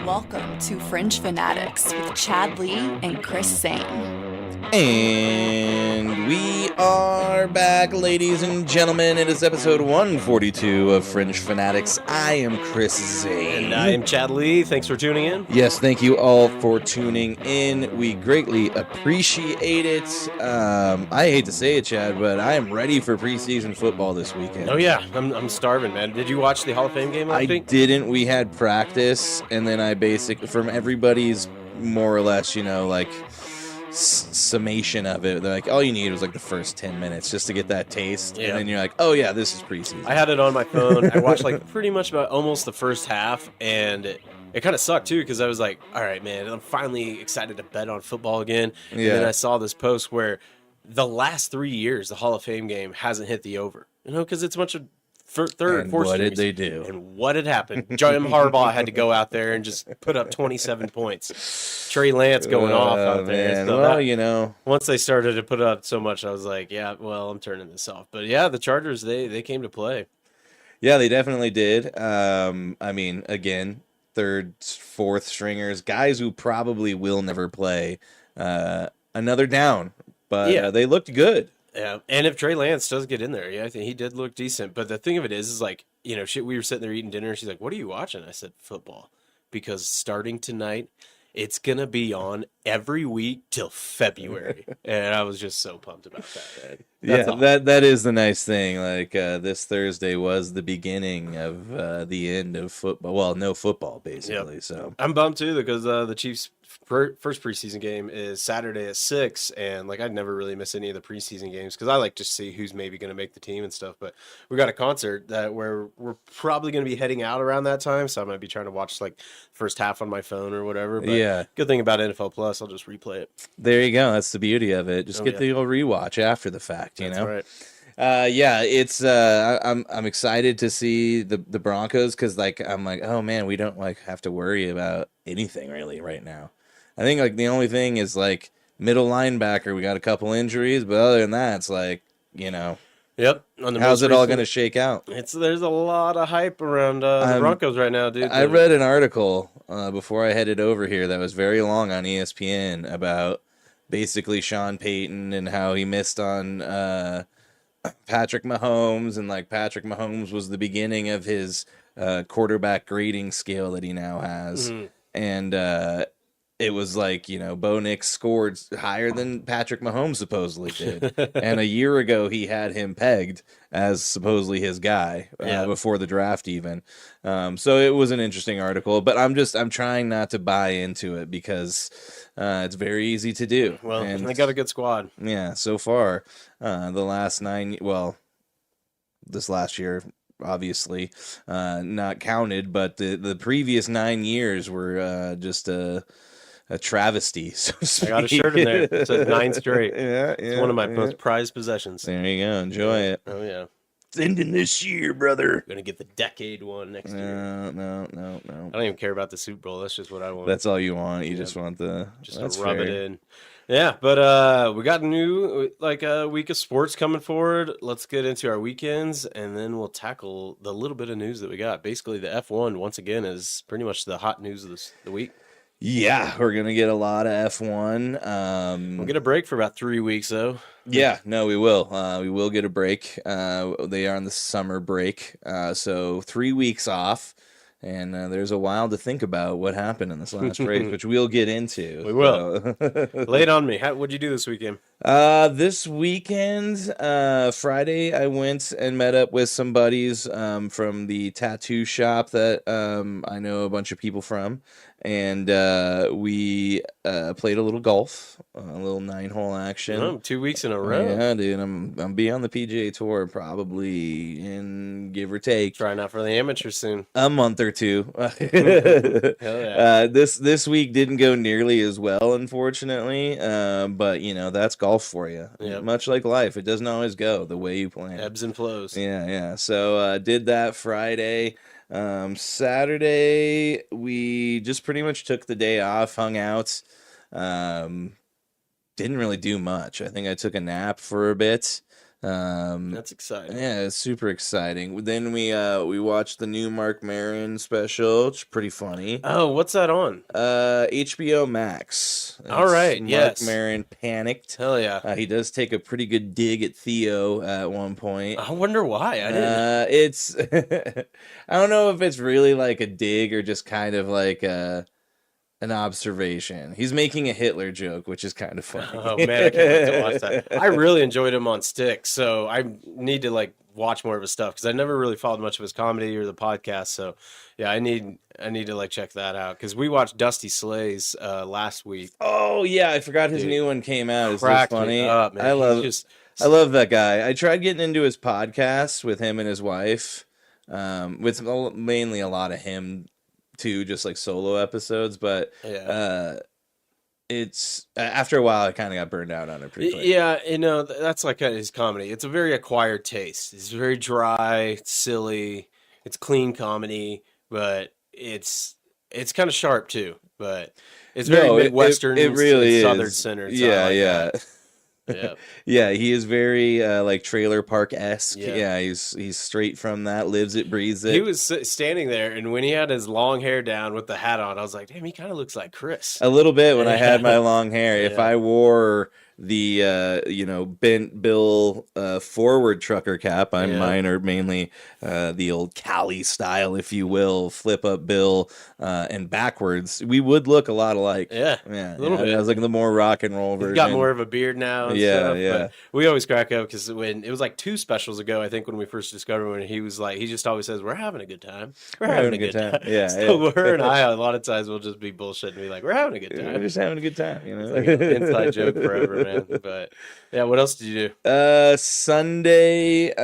Welcome to Fringe Fanatics with Chad Lee and Chris Sane. And we are back, ladies and gentlemen. It is episode 142 of Fringe Fanatics. I am Chris Zane. And I am Chad Lee. Thanks for tuning in. Yes, thank you all for tuning in. We greatly appreciate it. I hate to say it, Chad, but I am ready for preseason football this weekend. Oh, yeah. I'm starving, man. Did you watch the Hall of Fame game last week? I didn't. We had practice, and then I basically, from everybody's more or less, summation of it, they're like, all you need was like the first 10 minutes just to get that taste, and then you're like, oh yeah, this is preseason. I had it on my phone. I watched like pretty much about almost the first half, and it kind of sucked too, because I was like, all right, man, I'm finally excited to bet on football again. And then I saw this post where the last 3 years the Hall of Fame game hasn't hit the over, because it's a bunch of third and fourth what strings. did they do? And what had happened? Jim Harbaugh had to go out there and just put up 27 points. Trey Lance going off out there. Man. So once they started to put up so much, I was like, yeah, well, I'm turning this off. But yeah, the Chargers, they came to play. Yeah, they definitely did. Again, third, fourth stringers, guys who probably will never play another down, but they looked good. Yeah, and if Trey Lance does get in there, I think he did look decent. But the thing of it is like, we were sitting there eating dinner, and she's like, what are you watching? I said, football. Because starting tonight, it's going to be on every week till February. And I was just so pumped about that, man. That is the nice thing. Like, this Thursday was the beginning of the end of football. Well, no football, basically. Yep. So I'm bummed, too, because the Chiefs' first preseason game is Saturday at 6, and like I'd never really miss any of the preseason games because I like to see who's maybe going to make the team and stuff. But we got a concert where we're probably going to be heading out around that time, so I might be trying to watch like first half on my phone or whatever. But good thing about NFL Plus, I'll just replay it. There you go. That's the beauty of it. Just get the old rewatch after the fact. That's know. Right. It's I'm excited to see the Broncos because I'm like, oh man, we don't have to worry about anything really right now. I think the only thing is middle linebacker. We got a couple injuries, but other than that, it's Yep. How's it all going to shake out? There's a lot of hype around the Broncos right now, dude. I read an article before I headed over here that was very long on ESPN about basically Sean Payton and how he missed on Patrick Mahomes, and Patrick Mahomes was the beginning of his quarterback grading scale that he now has, and it was Bo Nix scored higher than Patrick Mahomes supposedly did. And a year ago, he had him pegged as supposedly his guy before the draft even. So it was an interesting article, but I'm trying not to buy into it because it's very easy to do. Well, and they got a good squad. Yeah, so far, this last year, obviously, not counted, but the previous 9 years were just a travesty, so to speak. I got a shirt in there. It says 9 straight. Yeah. It's one of my most prized possessions. There you go. Enjoy it. Oh, yeah. It's ending this year, brother. Going to get the decade one next year. No. I don't even care about the Super Bowl. That's just what I want. That's all you want. You just want the... Just to rub it in. Yeah, but we got a new week of sports coming forward. Let's get into our weekends, and then we'll tackle the little bit of news that we got. Basically, the F1, once again, is pretty much the hot news of the week. Yeah, we're going to get a lot of F1. We'll get a break for about 3 weeks, though. Yeah, no, we will. We will get a break. They are on the summer break, so 3 weeks off. And there's a while to think about what happened in this last race, which we'll get into. We will. Lay it on me. What'd you do this weekend? This weekend, Friday, I went and met up with some buddies from the tattoo shop that I know a bunch of people from. And we played a little golf, a little 9-hole action. Oh, 2 weeks in a row. Yeah, dude, I'm be on the PGA Tour probably in give or take. Trying out for the amateur soon. A month or two. Hell yeah. This week didn't go nearly as well, unfortunately. But that's golf for you. Yep. Much like life, it doesn't always go the way you plan. Ebbs and flows. Yeah. So did that Friday. Saturday, we just pretty much took the day off, hung out. Didn't really do much. I think I took a nap for a bit. That's exciting. Yeah, it's super exciting. Then we watched the new Mark Maron special. It's pretty funny. Oh, what's that on? HBO Max. All right, Mark yes. Maron panicked. Hell yeah. He does take a pretty good dig at Theo at one point. I wonder why. I didn't. It's I don't know if it's really like a dig or just kind of like an observation. He's making a Hitler joke, which is kind of funny. Oh man, I can't wait to watch that. I really enjoyed him on Stick, so I need to like watch more of his stuff because I never really followed much of his comedy or the podcast. So yeah, I need to like check that out because we watched Dusty Slay's last week. Oh yeah, I forgot his new one came out. It's so Cracked funny. me up, man. I love that guy. I tried getting into his podcast with him and his wife. With mainly a lot of him too, just like solo episodes, but it's after a while I kind of got burned out on it pretty quick. Yeah, you know, that's like his comedy. It's a very acquired taste. It's very dry, silly. It's clean comedy, but it's kind of sharp too. But it's very Midwestern. It really is Southern centered. Yeah. Yeah. Yeah, he is very like Trailer Park-esque. Yeah. Yeah, he's straight from that, lives it, breathes it. He was standing there, and when he had his long hair down with the hat on, I was like, damn, he kind of looks like Chris. A little bit when I had my long hair. If I wore the bent bill forward trucker cap, mine are mainly the old Cali style, if you will, flip up bill and backwards, we would look a lot alike. Yeah, a little bit. I was like the more rock and roll version. He's got more of a beard now. And stuff, yeah. But we always crack up because when it was like 2 specials ago, I think when we first discovered him, he was like, he just always says, "We're having a good time. We're having a good time." Yeah. So her and I, a lot of times, we'll just be bullshitting and be like, "We're having a good time. We're just having a good time," you know. It's like an inside joke forever, man. But yeah, what else did you do? Sunday,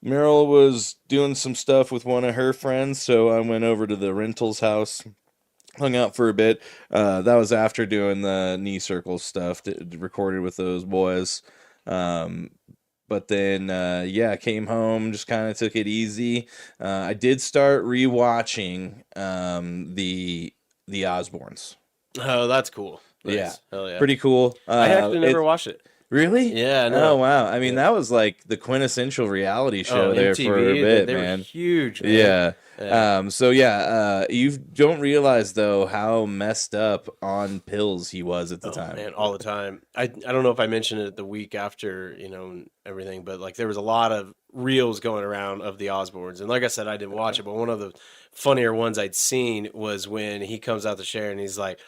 Meryl was doing some stuff with one of her friends, so I went over to the Rentals house, hung out for a bit. That was after doing the knee circle stuff, recorded with those boys. But then, came home, just kind of took it easy. I did start rewatching the Osbournes. Oh, that's cool. Nice. Yeah. Hell yeah. Pretty cool. I actually never watched it. Really? Yeah, no. Oh, wow. I mean, that was like the quintessential reality show there MTV, for a bit, they man. were huge, man. Yeah. You don't realize, though, how messed up on pills he was at the time. Man, all the time. I don't know if I mentioned it the week after, everything, but like there was a lot of reels going around of the Osbournes. And like I said, I didn't watch it, but one of the funnier ones I'd seen was when he comes out the shower and he's like,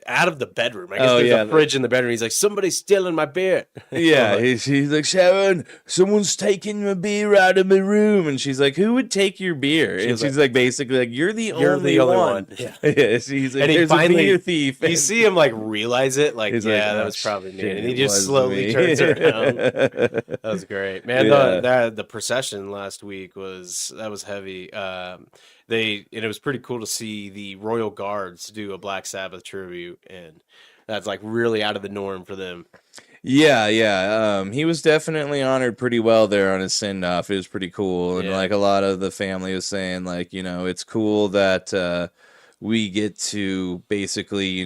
out of the bedroom. I guess there's a fridge in the bedroom. He's like, somebody's stealing my beer. Yeah, he's like, Sharon, someone's taking my beer out of my room. And she's like, who would take your beer? And she's like, basically, like, you're the only one. Yeah. She's like, and he there's finally, a beer thief. You see him like realize it. Like, he's that was probably me. And he just slowly turns around. That was great. Man, the procession last week was heavy. It was pretty cool to see the Royal Guards do a Black Sabbath tribute, and that's like really out of the norm for them. Yeah. He was definitely honored pretty well there on his send off. It was pretty cool, and like a lot of the family was saying, like, it's cool that we get to basically,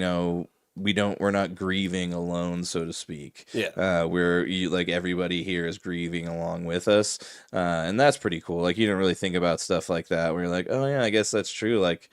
we're not grieving alone, so to speak. Yeah. Like everybody here is grieving along with us. And that's pretty cool. Like, you don't really think about stuff like that where you're like, oh yeah, I guess that's true. Like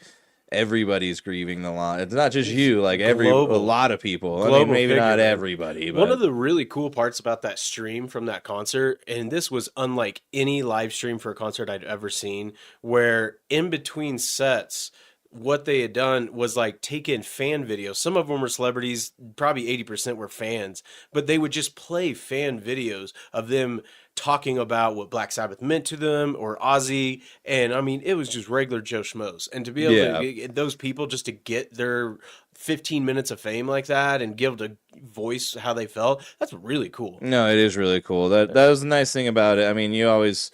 everybody's grieving a lot. It's not just you, like a lot of people. I mean, maybe not everybody, but one of the really cool parts about that stream from that concert, and this was unlike any live stream for a concert I'd ever seen, where in between sets, what they had done was like take in fan videos. Some of them were celebrities, probably 80% were fans, but they would just play fan videos of them talking about what Black Sabbath meant to them or Ozzy. And I mean, it was just regular Joe Schmoes. And to be able to get those people just to get their 15 minutes of fame like that and be able to voice how they felt, that's really cool. No, it is really cool. That was the nice thing about it. I mean, you always...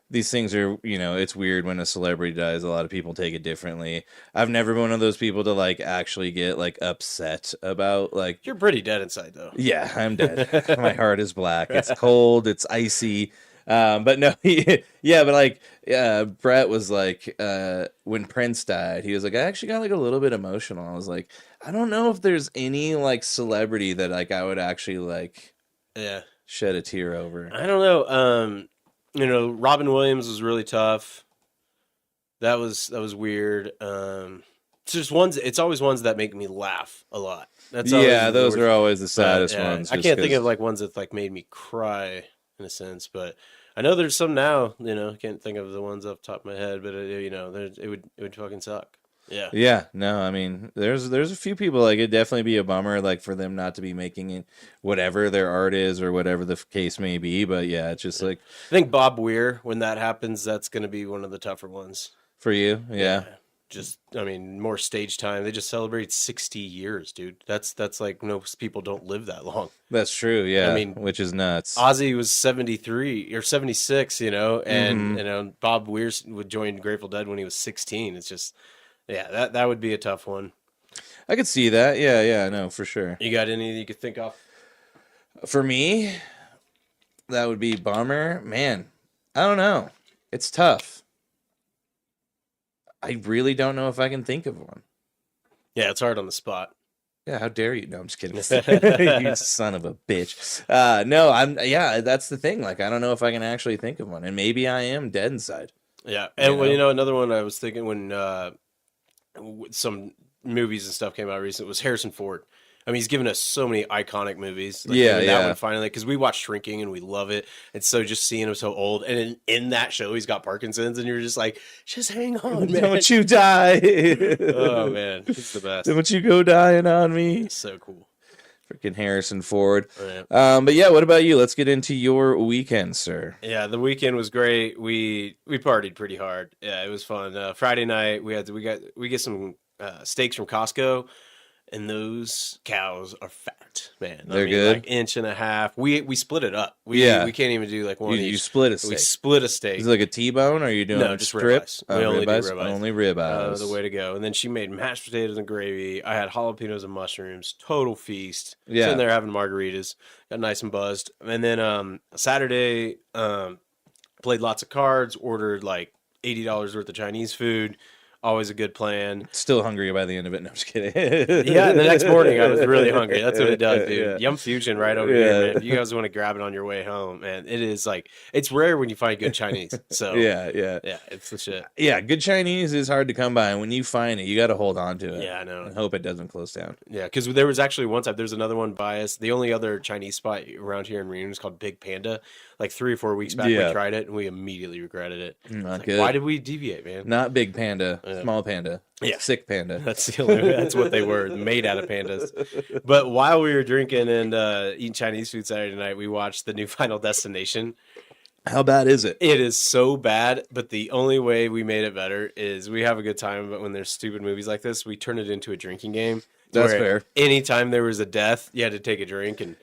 These things are, it's weird when a celebrity dies. A lot of people take it differently. I've never been one of those people to, like, actually get, like, upset about, like... You're pretty dead inside, though. Yeah, I'm dead. My heart is black. It's cold. It's icy. But no, but, like, Brett was like, when Prince died, he was like, I actually got, like, a little bit emotional. I was like, I don't know if there's any, like, celebrity that, like, I would actually, like... Yeah. shed a tear over? I don't know. Robin Williams was really tough. That was weird. It's just ones. It's always ones that make me laugh a lot. That's those are always the saddest ones. I can't think of like ones that like made me cry in a sense, but I know there's some now. I can't think of the ones off the top of my head, but it would fucking suck. Yeah. Yeah. No, I mean, there's a few people like it'd definitely be a bummer like for them not to be making it whatever their art is or whatever the case may be. But yeah, it's just like I think Bob Weir, when that happens, that's going to be one of the tougher ones for you. Yeah. Just, I mean, more stage time. They just celebrated 60 years, dude. That's like most people don't live that long. That's true. Yeah. I mean, which is nuts. Ozzy was 73 or 76, and Bob Weir would join Grateful Dead when he was 16. It's just, yeah, that would be a tough one. I could see that. Yeah, no, for sure. You got any that you could think of? For me, that would be bummer. Man, I don't know. It's tough. I really don't know if I can think of one. Yeah, it's hard on the spot. Yeah, how dare you? No, I'm just kidding. You son of a bitch. That's the thing. Like, I don't know if I can actually think of one. And maybe I am dead inside. Yeah. And another one I was thinking when some movies and stuff came out recently was Harrison Ford. I mean, he's given us so many iconic movies. Like, that one finally, because we watched Shrinking and we love it. And so just seeing him so old, and in that show, he's got Parkinson's, and you're just like, just hang on, man. Don't you die. Oh, man. He's the best. Don't you go dying on me. So cool. Freaking Harrison Ford. Right. But yeah, what about you? Let's get into your weekend, sir. Yeah, the weekend was great. We partied pretty hard. Yeah, it was fun. Friday night, we get some steaks from Costco. And those cows are fat, man. They're good. Like inch and a half. We split it up. We can't even do like one. You split a steak. We split a steak. Is it like a T-bone, or are you doing just strips? We only do ribeyes. Only ribeyes. The way to go. And then she made mashed potatoes and gravy. I had jalapenos and mushrooms. Total feast. Yeah. Sitting there having margaritas. Got nice and buzzed. And then Saturday, played lots of cards. Ordered like $80 worth of Chinese food. Always a good plan. Still hungry by the end of it. No, I'm just kidding. Yeah, the next morning I was really hungry. That's what it does, dude. Yeah. Yum Fusion right over here, man. If you guys want to grab it on your way home, man, it is like, it's rare when you find good Chinese. So yeah, it's the shit. Yeah, good Chinese is hard to come by. And when you find it, you got to hold on to it. Yeah, I know. And hope it doesn't close down. Yeah, because there was actually one time, there's another one by us. The only other Chinese spot around here in Reunion is called Big Panda. Like 3 or 4 weeks back, we tried it, and we immediately regretted it. Not good. Why did we deviate, man? Not Big Panda, Small Panda. Yeah. Sick Panda. That's what they were, made out of pandas. But while we were drinking and eating Chinese food Saturday night, we watched the new Final Destination. How bad is it? It is so bad, but the only way we made it better is we have a good time, but when there's stupid movies like this, we turn it into a drinking game. That's fair. Anytime there was a death, you had to take a drink, and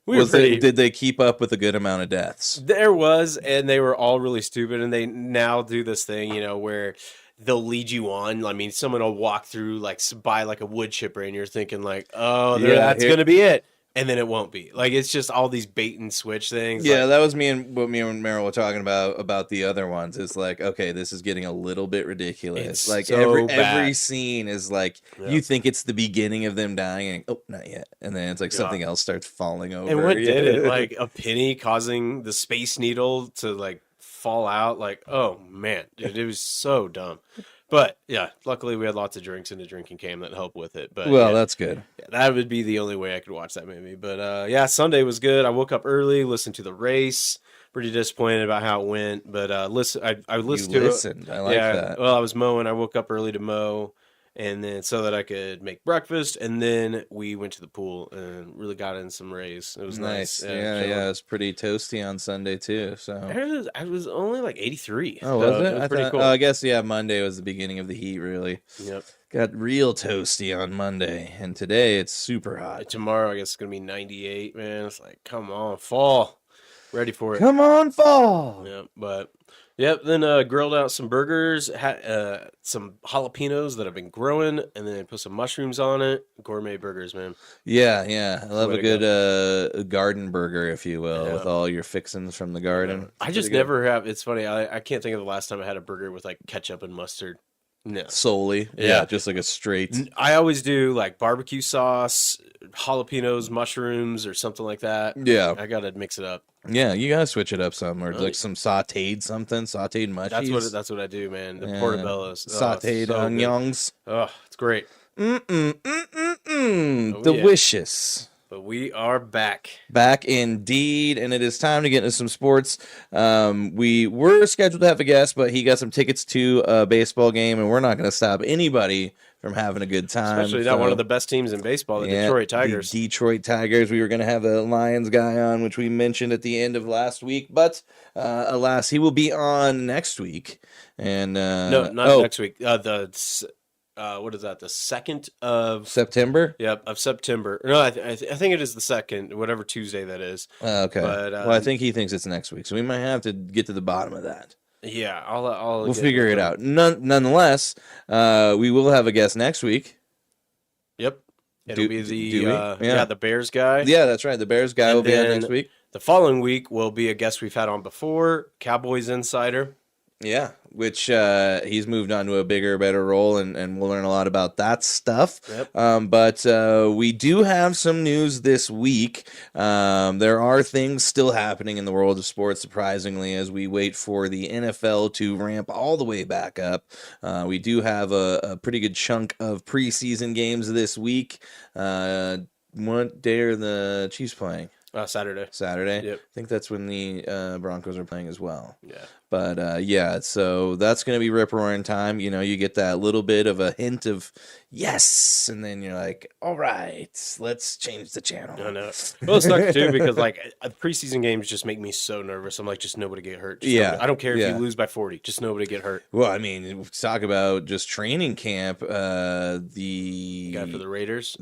did they keep up with a good amount of deaths? There was, and they were all really stupid, and they now do this thing, where they'll lead you on. I mean, someone will walk through, like, buy like a wood chipper, and you're thinking like, oh, that's going to be it. And then it won't be. Like, it's just all these bait and switch things. Yeah, that was what me and Meryl were talking about the other ones. It's like, okay, this is getting a little bit ridiculous. It's like so every scene is like, you think it's the beginning of them dying, and oh, not yet. And then it's like something else starts falling over. And what did it? Like a penny causing the Space Needle to like fall out. Like, oh man, dude, it was so dumb. But yeah, luckily we had lots of drinks in the drinking game that helped with it. But that's good. Yeah, that would be the only way I could watch that movie. But Sunday was good. I woke up early, listened to the race. Pretty disappointed about how it went, but I listened to it. I like that. Well, I was mowing. I woke up early to mow, and then so that I could make breakfast, and then we went to the pool and really got in some rays. It was nice. Yeah, it was pretty toasty on Sunday too. So I was only like 83. Oh, was it? It was pretty cool. I guess Monday was the beginning of the heat. Really. Yep. Got real toasty on Monday, and today it's super hot. Tomorrow, I guess it's gonna be 98. Man, it's like, come on, fall. Ready for it. Come on, fall. Yeah, then grilled out some burgers, had some jalapenos that I've been growing, and then put some mushrooms on it. Gourmet burgers, man. Yeah. I love a good garden burger, if you will, with all your fixings from the garden. I just never have. It's funny. I can't think of the last time I had a burger with like ketchup and mustard. No. solely. Yeah. Just like a straight. I always do like barbecue sauce, jalapenos, mushrooms, or something like that. Yeah. I gotta mix it up. Yeah, you gotta switch it up some, or like some sautéed mushies. That's what I do, man. The Yeah. portobellos, Sautéed so good. onions. Oh, it's great. Delicious. But we are back. Back indeed, and it is time to get into some sports. We were scheduled to have a guest, but he got some tickets to a baseball game, and we're not going to stop anybody from having a good time. Especially not one of the best teams in baseball, the Detroit Tigers. The Detroit Tigers. We were going to have a Lions guy on, which we mentioned at the end of last week, but alas, he will be on next week. And no, not next week. What is that? The 2nd of September? Yep, of September. No, I think it is the 2nd, whatever Tuesday that is. Okay. But, well, I think he thinks it's next week, so we might have to get to the bottom of that. Yeah, we'll figure it out. Nonetheless, we will have a guest next week. Yep. It'll be the Bears guy. Yeah, that's right. The Bears guy will be on next week. The following week will be a guest we've had on before, Cowboys Insider. Yeah, which he's moved on to a bigger, better role, and we'll learn a lot about that stuff. Yep. But we do have some news this week. There are things still happening in the world of sports, surprisingly, as we wait for the NFL to ramp all the way back up. We do have a pretty good chunk of preseason games this week. What day are the Chiefs playing? Saturday. Yep. I think that's when the Broncos are playing as well. Yeah. But so that's going to be rip-roaring time. You know, you get that little bit of a hint of yes, and then you're like, all right, let's change the channel. I know. Well, it sucks too because like preseason games just make me so nervous. I'm like, just nobody get hurt. I don't care if you lose by 40. Just nobody get hurt. Well, I mean, talk about just training camp. The guy for the Raiders,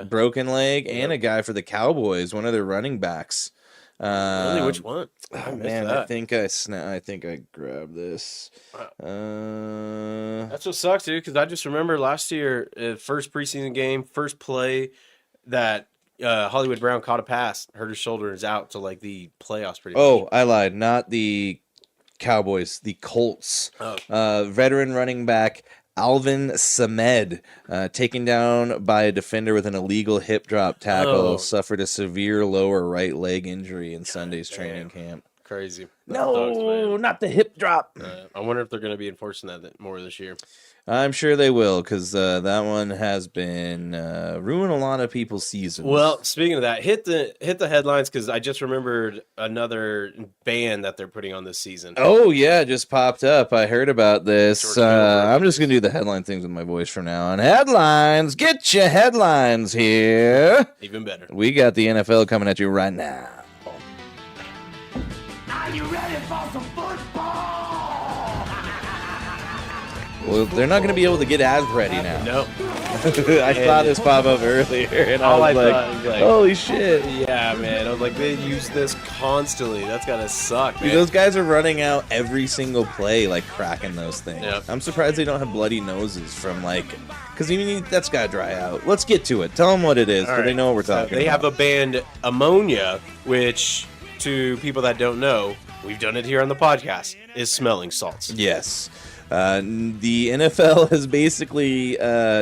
broken leg, and a guy for the Cowboys, one of their running backs. Really, which one? Oh man, that. I think I grabbed this. That's what sucks, dude. Because I just remember last year, first preseason game, first play that Hollywood Brown caught a pass, hurt his shoulder, and is out to like the playoffs. Pretty much. I lied. Not the Cowboys, the Colts. Veteran running back Alvin Samed, taken down by a defender with an illegal hip drop tackle, suffered a severe lower right leg injury in Sunday's training camp. Crazy. Not the hip drop. I wonder if they're going to be enforcing that more this year. I'm sure they will, because that one has been ruining a lot of people's seasons. Well, speaking of that, hit the headlines, because I just remembered another band that they're putting on this season. Oh, yeah, just popped up. I heard about this. I'm just going to do the headline things with my voice from now on. Headlines! Get your headlines here! Even better. We got the NFL coming at you right now. Are you ready for some football? Well, they're not going to be able to get as ready now. No. I saw this pop up earlier, and I was like, holy shit. Yeah, man. I was like, they use this constantly. That's got to suck, man. Dude, those guys are running out every single play, like, cracking those things. Yep. I'm surprised they don't have bloody noses from, like, because that's got to dry out. Let's get to it. Tell them what it is, so they know what we're talking They about. have a band, Ammonia, which, to people that don't know, we've done it here on the podcast, is smelling salts. Yes. The NFL has basically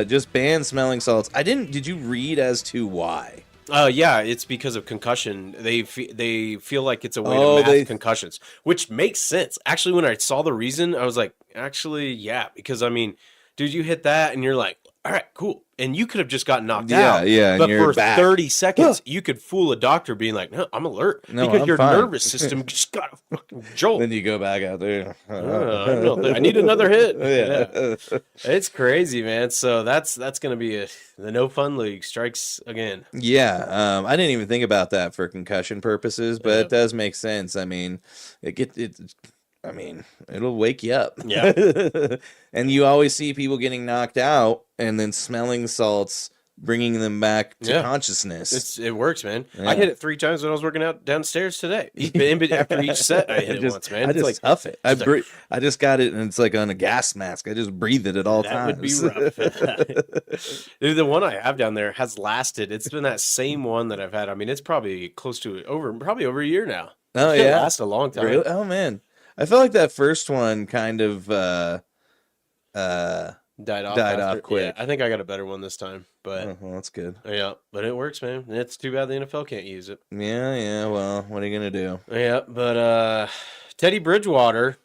just banned smelling salts. Did you read as to why? Yeah, it's because of concussion. They feel like it's a way to mask concussions, which makes sense. Actually, when I saw the reason, I was like, actually, yeah, because I mean, dude, you hit that and you're like, all right, cool. And you could have just gotten knocked out. Yeah, but for 30 seconds, you could fool a doctor being like, no, I'm alert. Because your nervous system just got a fucking jolt. Then you go back out there. I need another hit. Yeah. It's crazy, man. So that's going to be the no fun league strikes again. Yeah. I didn't even think about that for concussion purposes, but it does make sense. I mean, it'll wake you up. Yeah. And you always see people getting knocked out and then smelling salts, bringing them back to consciousness. It works, man. Yeah. I hit it 3 times when I was working out downstairs today. After each set, I hit it once, man. I just huff it. I just got it, and it's like on a gas mask. I just breathe it at all times. That would be rough. Dude, the one I have down there has lasted. It's been that same one that I've had. I mean, it's probably close to probably over a year now. Oh, It lasts a long time. Really? Oh, man. I felt like that first one kind of died off. quick. Yeah, I think I got a better one this time, but Well, that's good. yeah, but it works, man. It's too bad the NFL can't use it. Yeah. Well, what are you gonna do? Yeah, but Teddy Bridgewater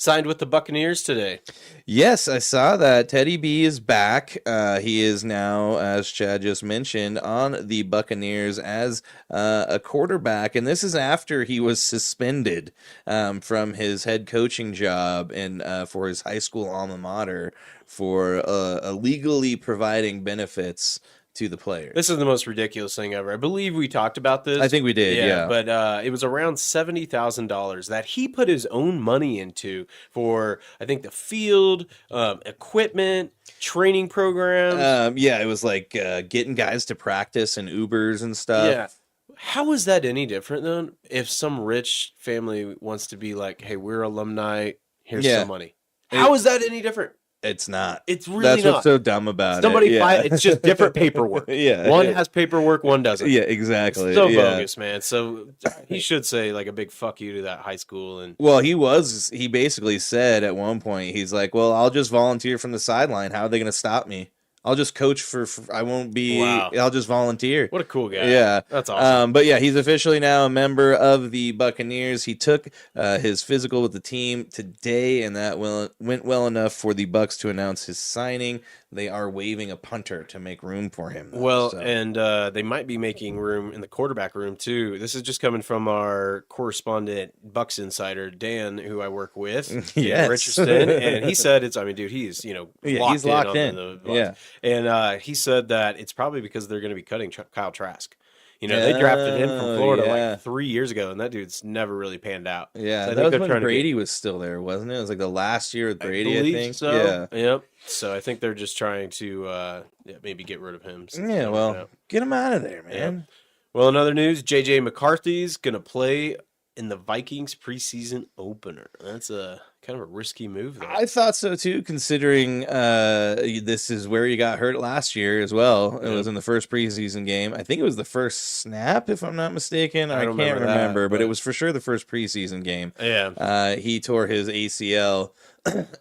signed with the Buccaneers today. Yes, I saw that. Teddy B is back. He is now, as Chad just mentioned, on the Buccaneers as a quarterback. And this is after he was suspended from his head coaching job and for his high school alma mater for illegally providing benefits to the players. This is the most ridiculous thing ever. I believe we talked about this. I think we did, yeah. But it was around $70,000 that he put his own money into for, I think, the field, equipment, training programs. Yeah, it was like getting guys to practice and Ubers and stuff. Yeah. How is that any different, though, if some rich family wants to be like, hey, we're alumni, here's some money? How is that any different? It's not. It's really That's not. what's so dumb about Somebody it. it's just different paperwork. Yeah. One has paperwork, one doesn't. Yeah, exactly. So bogus, man. So he should say like a big fuck you to that high school. And well, he basically said at one point, he's like, well, I'll just volunteer from the sideline. How are they going to stop me? I'll just coach for I won't be, I'll just volunteer. What a cool guy. Yeah. That's awesome. But yeah, he's officially now a member of the Buccaneers. He took his physical with the team today, and that went well enough for the Bucs to announce his signing. They are waiving a punter to make room for him, though, well, so. and they might be making room in the quarterback room too. This is just coming from our correspondent Bucs insider Dan, who I work with, Yes. Richardson, and he said it's. I mean, dude, he's he's locked in. The Bucs. Yeah, and he said that it's probably because they're going to be cutting Kyle Trask. They drafted him from Florida like 3 years ago, and that dude's never really panned out. Yeah, so that was when Brady was still there, wasn't it? It was like the last year with Brady, I think. So. Yeah. Yep. So I think they're just trying to maybe get rid of him. Yeah, well, get him out of there, man. Yeah. Well, in other news, J.J. McCarthy's going to play in the Vikings preseason opener. That's a kind of a risky move, though. I thought so, too, considering this is where he got hurt last year as well. It was in the first preseason game. I think it was the first snap, if I'm not mistaken. I can't remember, but it was for sure the first preseason game. Yeah. He tore his ACL,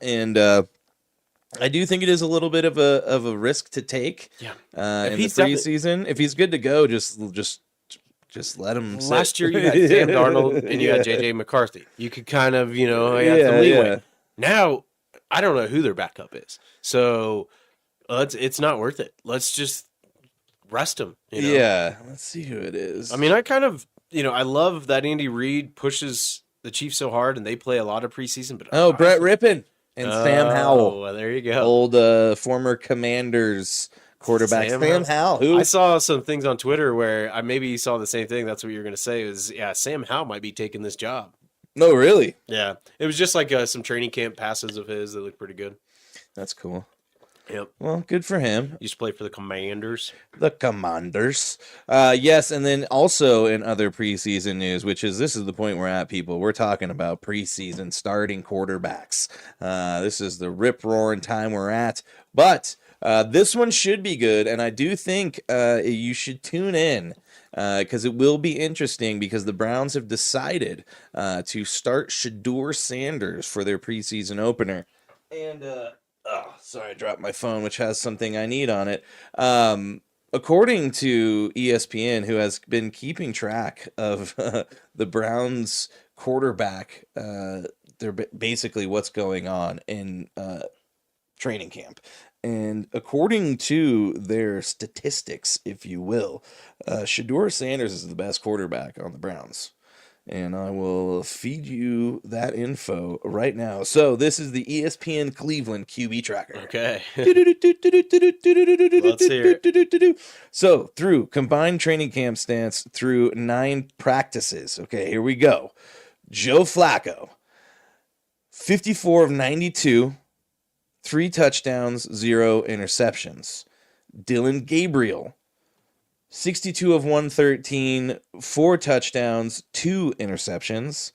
and I do think it is a little bit of a risk to take. Yeah. In the preseason. If he's good to go, just let him sit. Last year you had Sam Darnold and you had J.J. McCarthy. You could kind of, have some leeway. Yeah. Now, I don't know who their backup is. So it's not worth it. Let's just rest him. Yeah. Let's see who it is. I mean, I kind of, I love that Andy Reid pushes the Chiefs so hard and they play a lot of preseason. But Brett Rippon and Sam Howell. Well, there you go. Old former Commanders quarterback Sam Howell. Who I saw some things on Twitter where I maybe saw the same thing. That's what you were going to say is, Sam Howell might be taking this job. No, really? Yeah. It was just like some training camp passes of his that looked pretty good. That's cool. Yep. Well, good for him. Used to play for the Commanders. The Commanders. Yes, and then also in other preseason news, this is the point we're at, people. We're talking about preseason starting quarterbacks. This is the rip-roaring time we're at. But this one should be good, and I do think you should tune in because it will be interesting because the Browns have decided to start Shedeur Sanders for their preseason opener. And, sorry, I dropped my phone, which has something I need on it. According to ESPN, who has been keeping track of the Browns quarterback, they're basically what's going on in training camp. And according to their statistics, if you will, Shedeur Sanders is the best quarterback on the Browns. And I will feed you that info right now. So this is the ESPN Cleveland QB tracker. Okay. Let's hear it. So through combined training camp stats through 9 practices. Okay, here we go. Joe Flacco, 54 of 92. 3 touchdowns, 0 interceptions. Dylan Gabriel, 62 of 113, 4 touchdowns, 2 interceptions.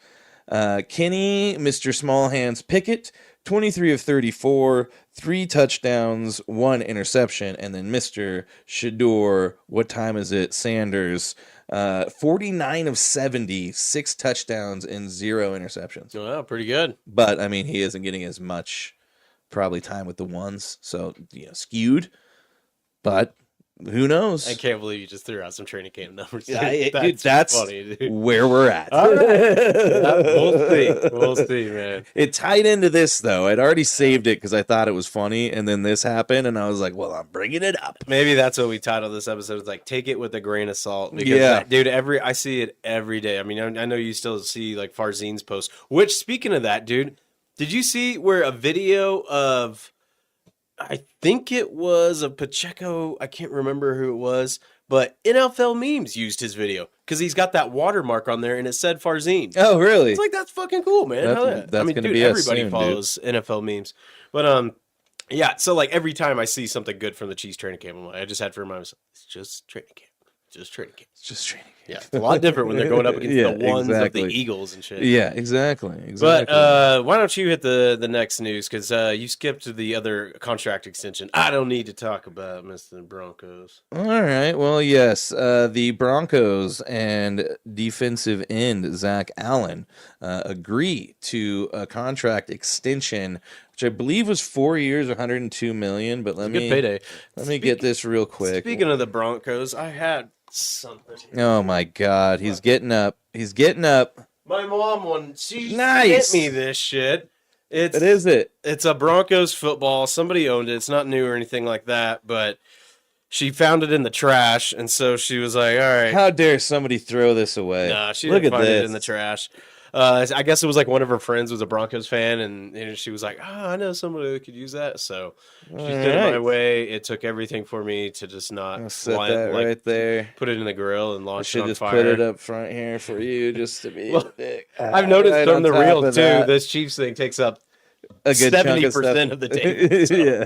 Kenny, Mr. Small Hands Pickett, 23 of 34, 3 touchdowns, 1 interception. And then Mr. Shedeur, what time is it? Sanders, 49 of 70, 6 touchdowns, and 0 interceptions. Well, pretty good. But, I mean, he isn't getting as much probably time with the ones, so skewed. But who knows? I can't believe you just threw out some training camp numbers. Dude. Dude, that's funny, dude. where we're at. All right. We'll see, man. It tied into this, though. I'd already saved it because I thought it was funny, and then this happened, and I was like, well, I'm bringing it up. Maybe that's what we titled this episode. It's like, take it with a grain of salt. Because, Yeah. dude, I see it every day. I mean, I know you still see, like, Farzine's post. Which, speaking of that, dude, did you see where a video of... I think it was a Pacheco. I can't remember who it was, but NFL Memes used his video because he's got that watermark on there and it said Farzine. Oh, really? It's like, that's fucking cool, man. That's I mean, gonna dude, be us everybody soon, follows NFL Memes. But, yeah, so like every time I see something good from the Chiefs training camp, I'm like, I just had to remind myself, it's just training camp. Just training camp. It's just training. Yeah, it's a lot different when they're going up against the ones of the Eagles and shit. Yeah, exactly. But why don't you hit the next news? Because you skipped the other contract extension. I don't need to talk about Mr. Broncos. All right. Well, yes. The Broncos and defensive end Zach Allen agree to a contract extension, which I believe was 4 years, $102 million. But Good payday. Let me get this real quick. Speaking of the Broncos, I had something. Oh my God, he's getting up. He's getting up. My mom she Nice. sent me this shit. What is it? It's a Broncos football. Somebody owned it. It's not new or anything like that, but she found it in the trash, and so she was like, all right. How dare somebody throw this away? Nah, she Look didn't at find this. it in the trash. I guess it was like one of her friends was a Broncos fan, and she was like, "Oh, I know somebody that could use that." So she sent it my way. It took everything for me to just not I'll set that right there. put it in the grill and I launch it should on just fire. put it up front here for you, just to be. Well, a dick. I've noticed Right from on the top reel of too. that. This Chiefs thing takes up A good chunk of 70% of the table. So. Yeah.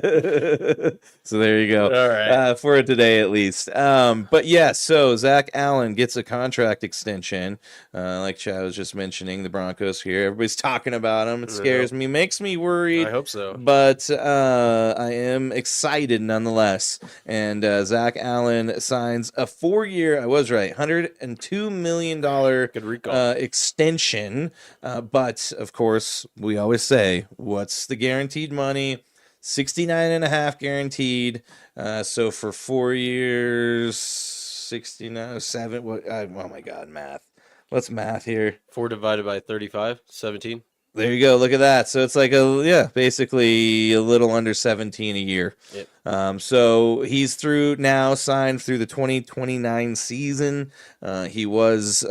So there you go. All right. For today at least. But yeah, so Zach Allen gets a contract extension. Like Chad was just mentioning, the Broncos here. Everybody's talking about him. It scares me, makes me worried. I hope so. But I am excited nonetheless. And Zach Allen signs a 4-year, I was right, $102 million Good recall. extension. But of course, we always say, what's the guaranteed money? 69.5 guaranteed. So for 4 years, 69, 7. Oh my God, math. What's math here? 4 divided by 35, 17. There you go. Look at that. So it's like basically a little under 17 a year. Yep. So he's signed through the 2029 season. He was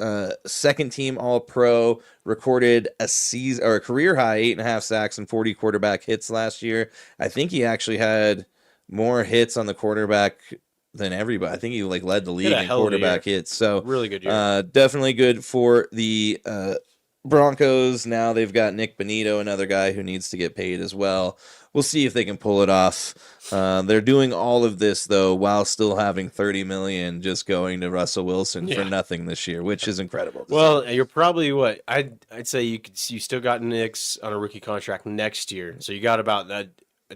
second team All-Pro, recorded a career high 8.5 sacks and 40 quarterback hits last year. I think he actually had more hits on the quarterback than everybody. I think he led the league in quarterback hits. So Really good year. Definitely good for the Broncos. Now they've got Nick Bonito, another guy who needs to get paid as well. We'll see if they can pull it off. They're doing all of this though while still having $30 million just going to Russell Wilson for nothing this year, which is incredible. Well, you're probably what I'd say you still got Knicks on a rookie contract next year, so you got about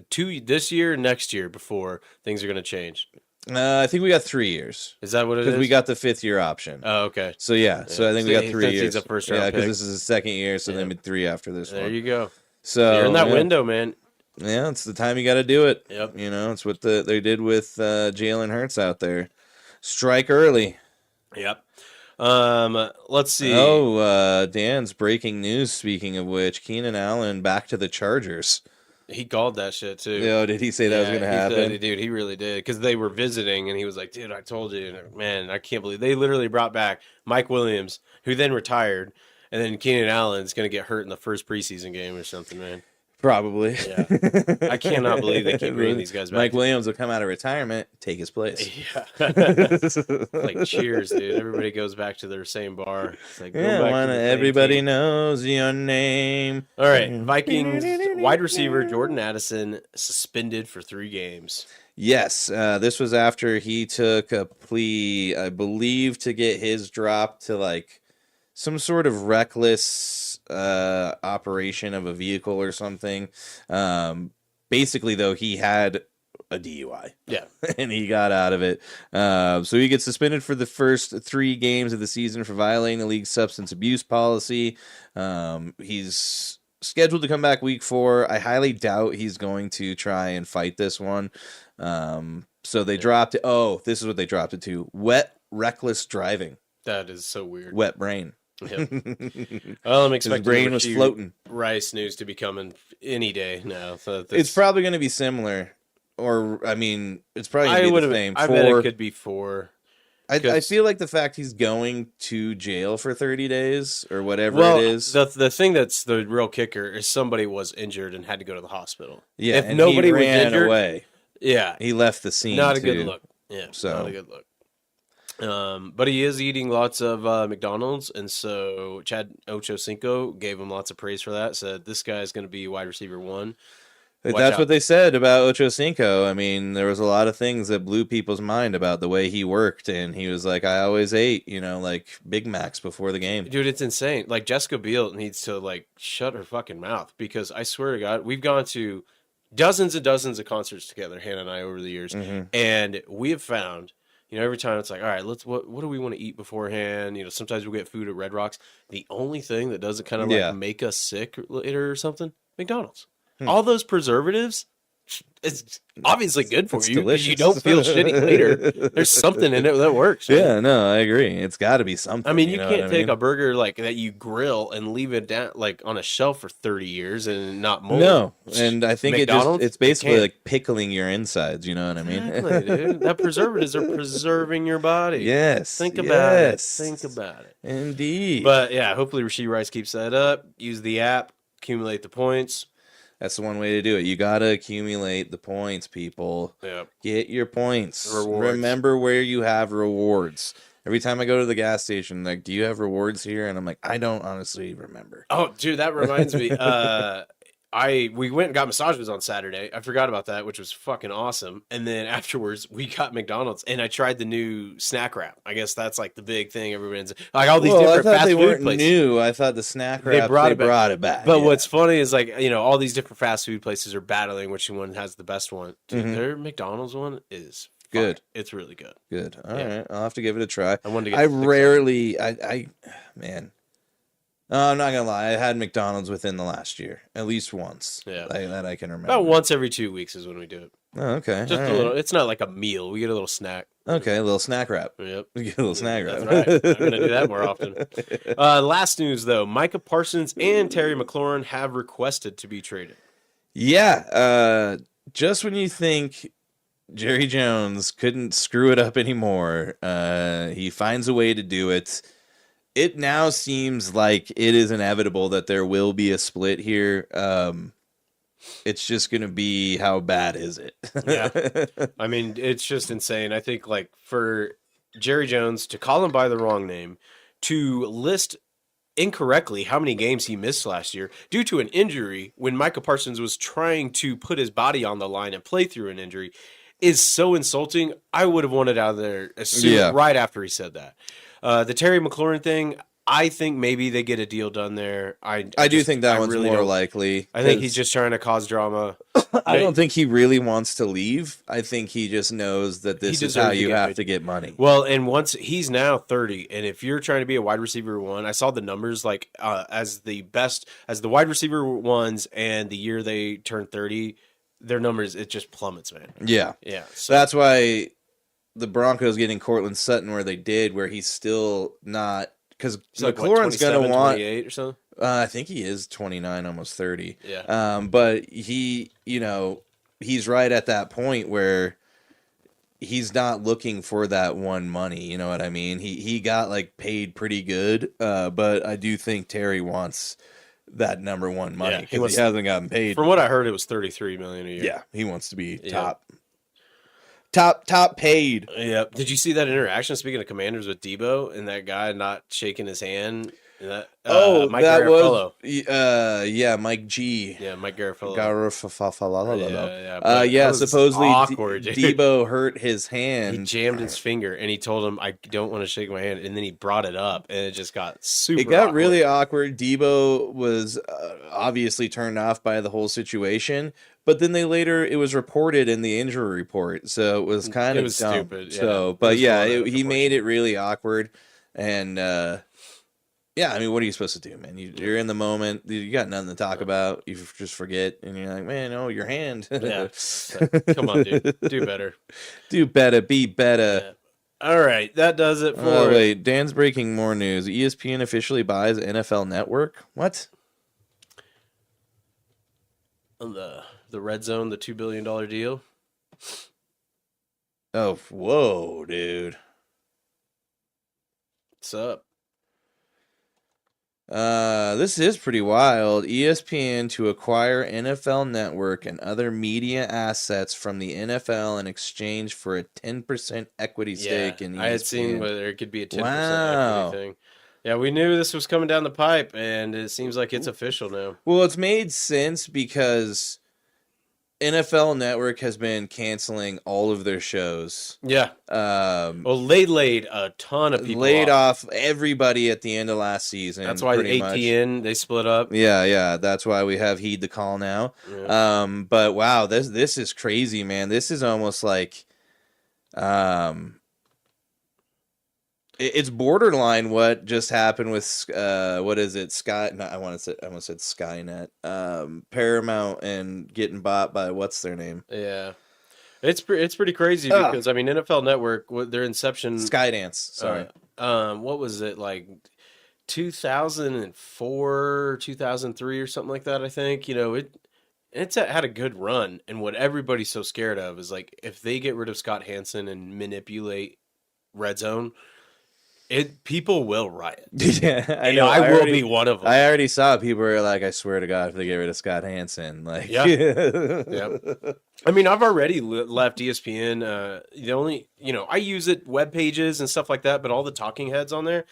2 this year, next year before things are going to change. I think we got 3 years. Is that what it is? Because we got the 5th year option. Oh, okay. So yeah, so I think we got 3 years. A first round Yeah, because pick. this is his second year, so then 3 after this one. There you go. So You're in that window, man. Yeah, it's the time you got to do it. Yep. It's what they did with Jalen Hurts out there. Strike early. Yep. Let's see. Oh, Dan's breaking news. Speaking of which, Keenan Allen back to the Chargers. He called that shit too. Oh, did he say that was going to happen? Dude, he really did. Because they were visiting, and he was like, "Dude, I told you, man, I can't believe they literally brought back Mike Williams, who then retired, and then Keenan Allen's going to get hurt in the first preseason game or something, man." Probably. Yeah. I cannot believe they keep bringing these guys back. Mike Williams will come out of retirement, take his place. Yeah. Like, cheers, dude. Everybody goes back to their same bar. It's like, Everybody knows your name. All right. Vikings wide receiver Jordan Addison suspended for 3 games. Yes, this was after he took a plea, I believe, to get his drop to some sort of reckless operation of a vehicle or something. Basically, though, he had a DUI. Yeah. And he got out of it. So he gets suspended for the first 3 games of the season for violating the league's substance abuse policy. He's scheduled to come back week 4. I highly doubt he's going to try and fight this one. So they dropped it. Oh, this is what they dropped it to. Wet, reckless driving. That is so weird. Wet brain. Yep. Well, I'm expecting his brain was floating. Rice news to be coming any day now. So it's probably going to be similar. Or, I mean, it's probably going to be the same. I bet it could be 4. I feel like the fact he's going to jail for 30 days or whatever it is. The thing that's the real kicker is somebody was injured and had to go to the hospital. Yeah, if and nobody he was ran injured, away. Yeah, he left the scene. Not a good look. Yeah, so. Not a good look. But he is eating lots of McDonald's, and so Chad Ochocinco gave him lots of praise for that. Said this guy is going to be wide receiver 1. That's what they said about Ochocinco. I mean, there was a lot of things that blew people's mind about the way he worked, and he was like, I always ate, like Big Macs before the game. Dude, it's insane. Like, Jessica Biel needs to, like, shut her fucking mouth, because I swear to God, we've gone to dozens and dozens of concerts together, Hannah and I, over the years, and we have found, every time it's like, all right, what do we want to eat beforehand? Sometimes we'll get food at Red Rocks. The only thing that doesn't kind of, like, make us sick later or something, McDonald's. All those preservatives, it's obviously good for you because you don't feel shitty later. There's something in it that works. Right? Yeah, no, I agree. It's got to be something. I mean, you can't take a burger like that you grill and leave it down like on a shelf for 30 years and not mold. No, and I think it's basically like pickling your insides. You know what I mean? Exactly, dude. That preservatives are preserving your body. Yes. Think about it. Think about it. Indeed. But yeah, hopefully Rashee Rice keeps that up. Use the app, accumulate the points. That's the one way to do it. You got to accumulate the points, people. Yep. Get your points. Rewards. Remember where you have rewards. Every time I go to the gas station, like, do you have rewards here? And I'm like, I don't honestly remember. Oh, dude, that reminds me. We went and got massages on Saturday. I forgot about that, which was fucking awesome. And then afterwards, we got McDonald's, and I tried the new snack wrap. I guess that's like the big thing. Everyone's like all these different fast food places. New. I thought the snack wrap they brought it back. But what's funny is like all these different fast food places are battling which one has the best one. Dude, their McDonald's one is good. Fire. It's really good. Good. All right, I'll have to give it a try. I wanted to get man. I'm not gonna lie. I had McDonald's within the last year, at least once. Yeah, that I can remember. About once every 2 weeks is when we do it. Oh, okay. Just a little. It's not like a meal. We get a little snack. Okay, a little snack wrap. Yep, we get a little snack wrap. That's right. I'm gonna do that more often. Last news though: Micah Parsons and Terry McLaurin have requested to be traded. Yeah. Just when you think Jerry Jones couldn't screw it up anymore, he finds a way to do it. It now seems like it is inevitable that there will be a split here. It's just going to be how bad is it? Yeah. I mean, it's just insane. I think like for Jerry Jones to call him by the wrong name, to list incorrectly how many games he missed last year due to an injury when Micah Parsons was trying to put his body on the line and play through an injury is so insulting. I would have wanted out of there as soon right after he said that. The Terry McLaurin thing, I think maybe they get a deal done there. I do think that one's really more likely. I think he's just trying to cause drama. I don't think he really wants to leave. I think he just knows that this is how you have to get money. Well, and once he's now 30, and if you're trying to be a wide receiver 1, I saw the numbers like as the wide receiver 1s, and the year they turn 30, their numbers, it just plummets, man. Yeah. Yeah. So that's why the Broncos getting Cortland Sutton where they did, where he's still not, because McLaurin's going to want 28 or something. I think he is 29, almost 30. Yeah. But he, he's right at that point where he's not looking for that one money. You know what I mean? He got like paid pretty good. But I do think Terry wants that number one money because he hasn't gotten paid. From what I heard, it was $33 million a year. Yeah, he wants to be top paid. Yep. Did you see that interaction? Speaking of Commanders with Debo and that guy not shaking his hand. Mike Garafolo. Mike G. Yeah, Mike Garafolo. Supposedly awkward, Debo hurt his hand. He jammed his finger, and he told him, "I don't want to shake my hand." And then he brought it up, and it just got super. It got awkward. really awkward. Debo was obviously turned off by the whole situation, but then it was reported in the injury report, so it was kind of dumb. Stupid. Yeah. So, but he made it really awkward, and Yeah, I mean, what are you supposed to do, man? You're in the moment. You got nothing to talk about. You just forget, and you're like, man, oh, your hand. Yeah. Come on, dude. Do better. Do better. Be better. Yeah. All right, that does it for. Oh, wait, Dan's breaking more news. ESPN officially buys NFL Network. What? The Red Zone, the $2 billion deal. Oh, whoa, dude. What's up? This is pretty wild. ESPN to acquire NFL Network and other media assets from the NFL in exchange for a 10% equity stake in ESPN. I had seen whether it could be a 10% Wow. equity thing. Yeah, we knew this was coming down the pipe, and it seems like it's official now. Well, it's made sense because NFL Network has been canceling all of their shows. Yeah. Well, they laid a ton of people laid off everybody at the end of last season. That's why ATN, they split up. Yeah. That's why we have Heed the Call now. Yeah. But wow, this is crazy, man. This is almost like it's borderline what just happened with what is it? Sky? No, I almost said Skynet. Paramount and getting bought by what's their name? Yeah, it's pretty crazy because I mean NFL Network, their inception, Skydance. Sorry, what was it like? 2004, 2003, or something like that. I think it's had a good run, and what everybody's so scared of is like if they get rid of Scott Hansen and manipulate Red Zone. People will riot. Yeah, I know. I will be one of them. I already saw people were like, I swear to God, if they get rid of Scott Hansen, like, yeah. I mean, I've already left ESPN. The only, I use it, web pages and stuff like that, but all the talking heads on there,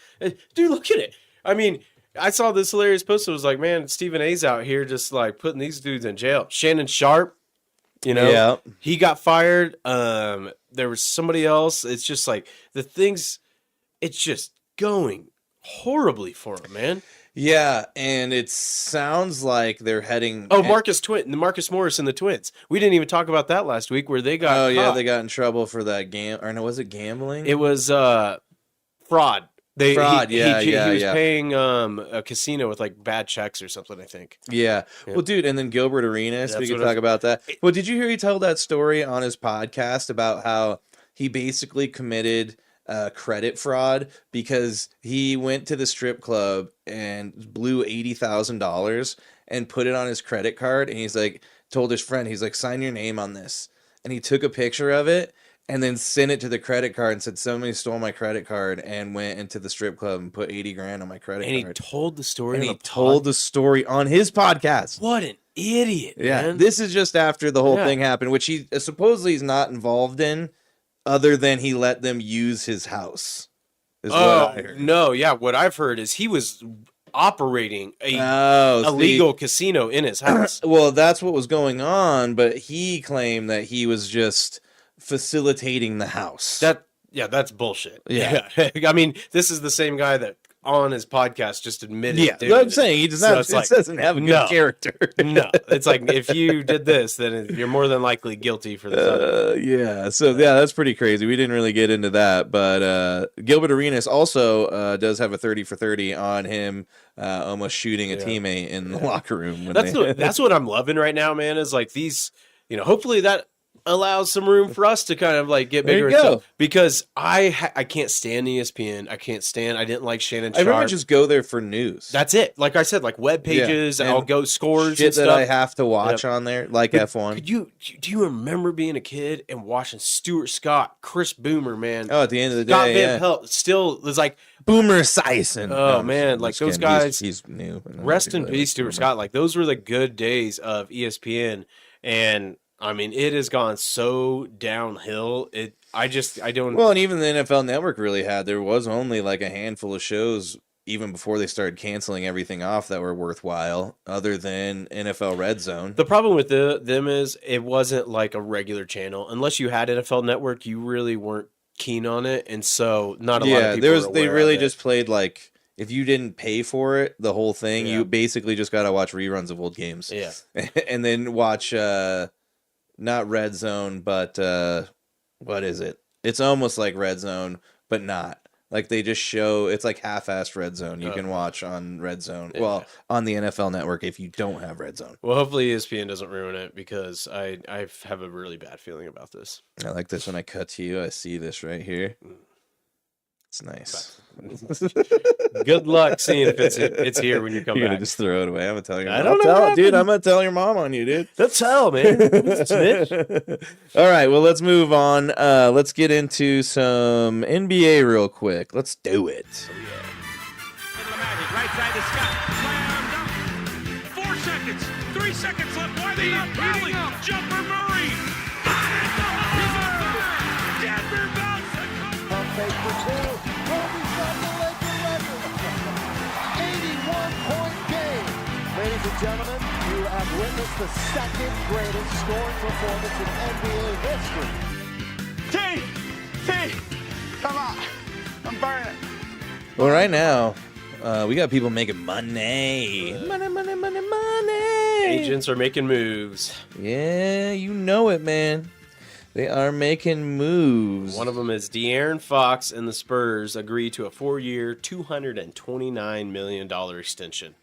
dude, look at it. I mean, I saw this hilarious post. It was like, man, Stephen A's out here just like putting these dudes in jail. Shannon Sharp, he got fired. There was somebody else. It's just like the things. It's just going horribly for him, man. Yeah, and it sounds like they're heading. Oh, Marcus Morris and the Twins. We didn't even talk about that last week, where they got. Oh yeah, caught. they got in trouble for that was it gambling? It was fraud. He was paying a casino with like bad checks or something, I think. Yeah. Well, dude, and then Gilbert Arenas, we could talk about that. Well, did you hear he tell that story on his podcast about how he basically committed credit fraud because he went to the strip club and blew $80,000 and put it on his credit card, and he's like told his friend, he's like, sign your name on this, and he took a picture of it and then sent it to the credit card and said somebody stole my credit card and went into the strip club and put $80,000 on my credit card. And he told the story. And he told the story on his podcast. What an idiot! Yeah, man. This is just after the whole thing happened, which he supposedly is not involved in. Other than he let them use his house. Is what I heard. No, yeah. What I've heard is he was operating a illegal casino in his house. Well, that's what was going on, but he claimed that he was just facilitating the house. That's bullshit. Yeah. I mean, this is the same guy that on his podcast just admitted. Yeah, I'm saying he does not. Doesn't have a good character. No, it's like if you did this, then you're more than likely guilty for this. Yeah, so that's pretty crazy. We didn't really get into that, but Gilbert Arenas also does have a 30 for 30 on him almost shooting a teammate in the locker room. That's what I'm loving right now, man. Is like these, hopefully that allows some room for us to kind of like get bigger and stuff, because I can't stand ESPN. I didn't like Shannon Sharp. I remember just go there for news. That's it. Like I said, like web pages, and I'll go scores shit and stuff that I have to watch on there, like F1. Do you remember being a kid and watching Stuart Scott, Chris Boomer, man? Oh, at the end of the Scott day, Van Pelt still was like Boomer Esiason. Oh man, like those guys. He's new. Rest in peace, Stuart Scott. Like those were the good days of ESPN, and I mean, it has gone so downhill. I don't. Well, and even the NFL Network really there was only like a handful of shows even before they started canceling everything off that were worthwhile, other than NFL Red Zone. The problem with them is it wasn't like a regular channel. Unless you had NFL Network, you really weren't keen on it, and so not a lot of people. Yeah, they really just played like. If you didn't pay for it, the whole thing, you basically just got to watch reruns of old games. Yeah, and then watch. Not Red Zone, but what is it? It's almost like Red Zone, but not. Like they just show it's like half-assed Red Zone. You can watch on Red Zone. Yeah. Well, on the NFL Network if you don't have Red Zone. Well, hopefully ESPN doesn't ruin it because I have a really bad feeling about this. I like this when I cut to you. I see this right here. It's nice. Good luck seeing if it's here when you come You're back. gonna just throw it away. I'm gonna tell your mom. I don't know what dude. happened. I'm gonna tell your mom on you, dude. That's hell, man. Snitch. All right, well, let's move on. Let's get into some NBA real quick. Let's do it. Into the Magic, right side to Scott. Slam dunk. 4 seconds. 3 seconds left. Why are they not fouling? Jumper Murray. Denver bounce. Pump fake for two. Kobe's got the Laker record. 81-point game. Ladies and gentlemen, you have witnessed the second greatest scoring performance in NBA history. Come on. I'm burning. Well, right now, we got people making money. Money. Agents are making moves. Yeah, you know it, man. They are making moves. One of them is De'Aaron Fox and the Spurs agree to a 4-year, $229 million extension.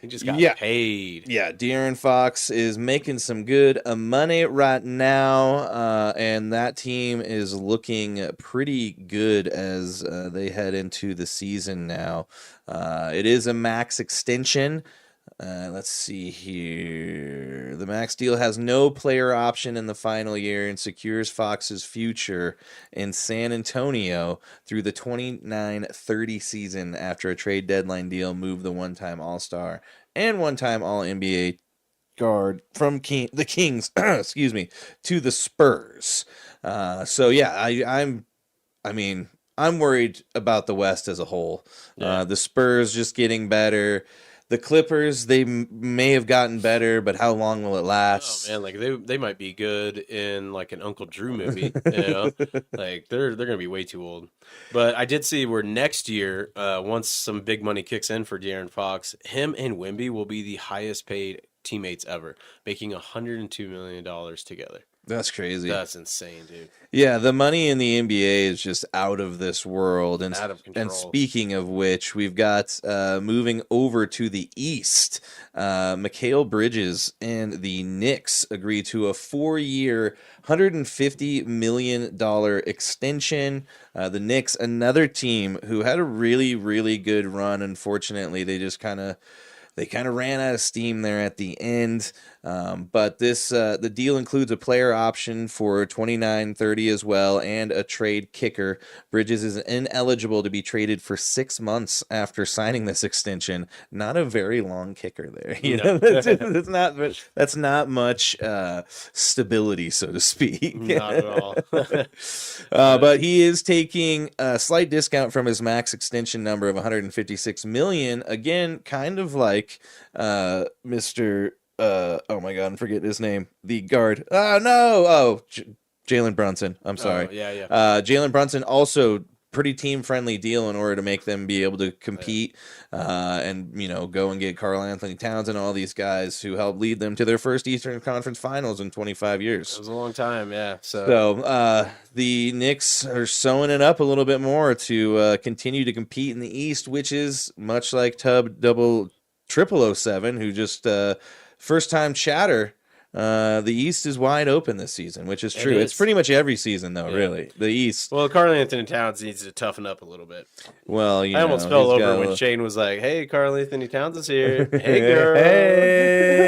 He just got paid. Yeah, De'Aaron Fox is making some good money right now, and that team is looking pretty good as they head into the season now. It is a max extension. Let's see here. The max deal has no player option in the final year and secures Fox's future in San Antonio through the 29-30 season after a trade deadline deal moved the one-time All-Star and one-time All-NBA guard from the Kings, excuse me, to the Spurs. So yeah, I'm worried about the West as a whole. Yeah. The Spurs just getting better. The Clippers, they may have gotten better, but how long will it last? Oh man, like they might be good in like an Uncle Drew movie, you know? Like they're gonna be way too old. But I did see where next year, once some big money kicks in for De'Aaron Fox, him and Wemby will be the highest paid teammates ever, making $102 million together. That's crazy. That's insane, dude. Yeah, the money in the NBA is just out of this world. And, Out of control. and speaking of which, we've got moving over to the East. Mikal Bridges and the Knicks agreed to a 4-year, $150 million extension. The Knicks, another team who had a really, really good run. Unfortunately, they just kind of ran out of steam there at the end. But the deal includes a player option for 29-30 as well and a trade kicker. Bridges is ineligible to be traded for 6 months after signing this extension. Not a very long kicker there. You know, that's not much stability, so to speak. Not at all. But he is taking a slight discount from his max extension number of $156 million. Again, kind of like Mr. Oh my God, I'm forgetting his name. The guard. Jalen Brunson. I'm sorry. Yeah. Jalen Brunson also pretty team friendly deal in order to make them be able to compete and go and get Karl Anthony Towns and all these guys who helped lead them to their first Eastern Conference Finals in 25 years. It was a long time, yeah. So the Knicks are sewing it up a little bit more to continue to compete in the East, which is much like Tub Double 0007, who just first time chatter. The East is wide open this season, which is true. It's pretty much every season, though, really. The East. Well, Karl Anthony Towns needs to toughen up a little bit. Well, I almost fell over when Shane was like, "Hey, Karl Anthony Towns is here. Hey, girl. Hey,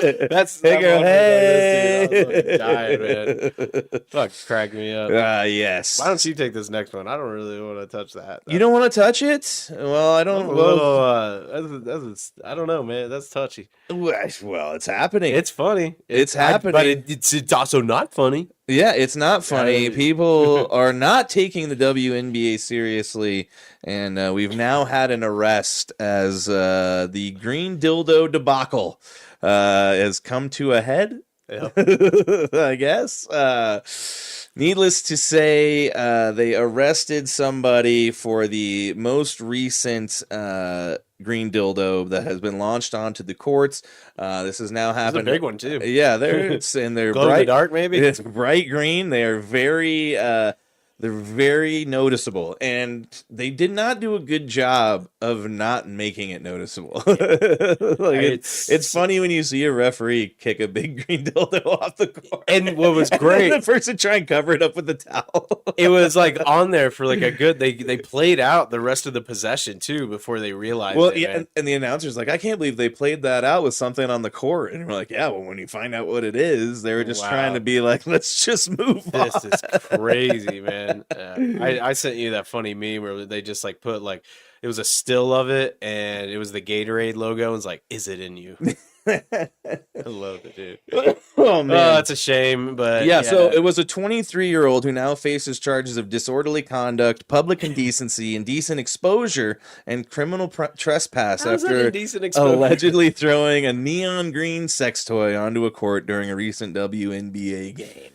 Hey, girl. Hey. I was dying, man. Fuck, cracked me up. Yes. Why don't you take this next one? I don't really want to touch that. You don't want to touch it? Well, I don't. I'm a little, I don't know, man. That's touchy. Well, it's happening. It's funny. It's happening. But it's also not funny. Yeah, it's not funny. People are not taking the WNBA seriously, and we've now had an arrest as the green dildo debacle has come to a head. Yep. I guess. Needless to say, they arrested somebody for the most recent green dildo that has been launched onto the courts. This has now happened. It's a big one too. Yeah, they're Glow in bright the dark, maybe. It's bright green. They are very They're very noticeable, and they did not do a good job of not making it noticeable. Like it's funny when you see a referee kick a big green dildo off the court. And what was great, the person try and cover it up with the towel. it was like on there for like a good. They played out the rest of the possession too before they realized. Well, it, yeah, and the announcer's like, I can't believe they played that out with something on the court, and we're like, yeah, well, when you find out what it is, they were just trying to be like, let's just move on. This is crazy, man. I sent you that funny meme where they just like put like it was a still of it and it was the Gatorade logo and it's like, is it in you? I love it, dude. Oh man, it's a shame, but yeah. So it was a 23-year-old who now faces charges of disorderly conduct, public indecency, indecent exposure, and criminal trespass after allegedly throwing a neon green sex toy onto a court during a recent WNBA game.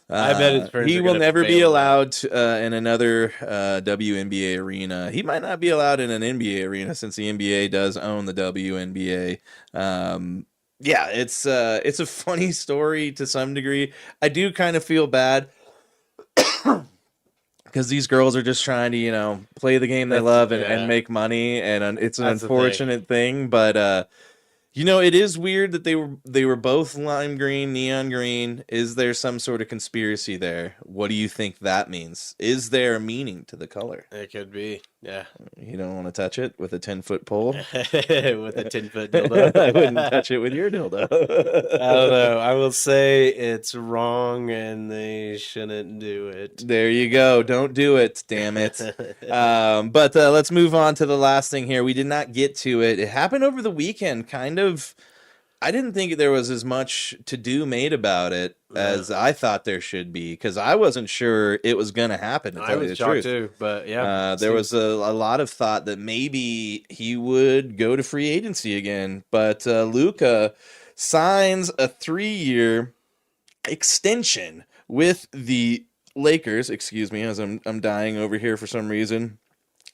I bet his friends he will never be allowed in another WNBA arena. He might not be allowed in an NBA arena since the NBA does own the WNBA. Yeah, it's a funny story to some degree. I do kind of feel bad because these girls are just trying to, play the game they love and make money, and it's an unfortunate thing. But it is weird that they were both lime green, neon green. Is there some sort of conspiracy there? What do you think that means? Is there a meaning to the color? It could be, yeah. You don't want to touch it with a 10-foot pole? With a 10-foot dildo. I wouldn't touch it with your dildo. I don't know. I will say it's wrong and they shouldn't do it. There you go. Don't do it, damn it. But let's move on to the last thing here. We did not get to it. It happened over the weekend, kind of. I didn't think there was as much to do made about it as I thought there should be, because I wasn't sure it was going to happen. I was shocked too, but yeah. There was a lot of thought that maybe he would go to free agency again, but Luka signs a 3-year extension with the Lakers. Excuse me, as I'm dying over here for some reason.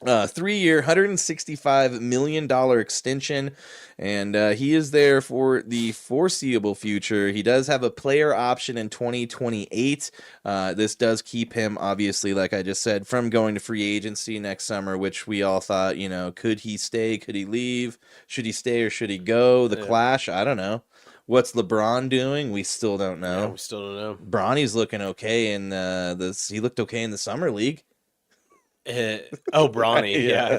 3-year, $165 million extension, and he is there for the foreseeable future. He does have a player option in 2028. This does keep him, obviously, like I just said, from going to free agency next summer, which we all thought, could he stay? Could he leave? Should he stay or should he go? The clash, I don't know. What's LeBron doing? We still don't know. Yeah, we still don't know. Bronny's looking okay in he looked okay in the summer league. Bronny, yeah.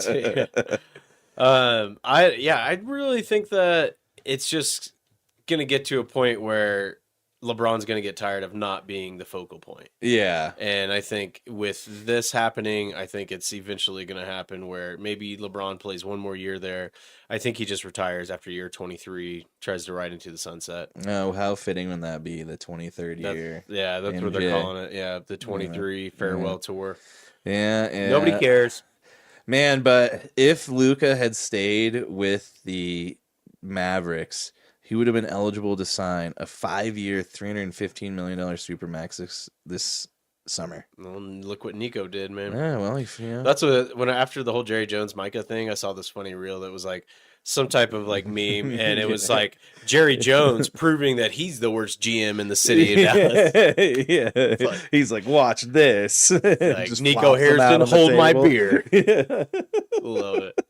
I really think that it's just gonna get to a point where LeBron's gonna get tired of not being the focal point. Yeah, and I think with this happening, I think it's eventually gonna happen where maybe LeBron plays one more year there. I think he just retires after year 23, tries to ride into the sunset. Oh, how fitting would that be? The 23rd year. Yeah, that's MJ. what they're calling it. Yeah, the 23 farewell tour. Yeah. Nobody cares. Man, but if Luka had stayed with the Mavericks, he would have been eligible to sign a 5-year, $315 million Supermax this summer. Well, look what Nico did, man. Yeah, well, that's what after the whole Jerry Jones Micah thing, I saw this funny reel that was like some type of like meme, and it was like Jerry Jones proving that he's the worst GM in the city of Dallas. Yeah, like, he's like, watch this. Like, Nico Harrison, hold my beer. Love it.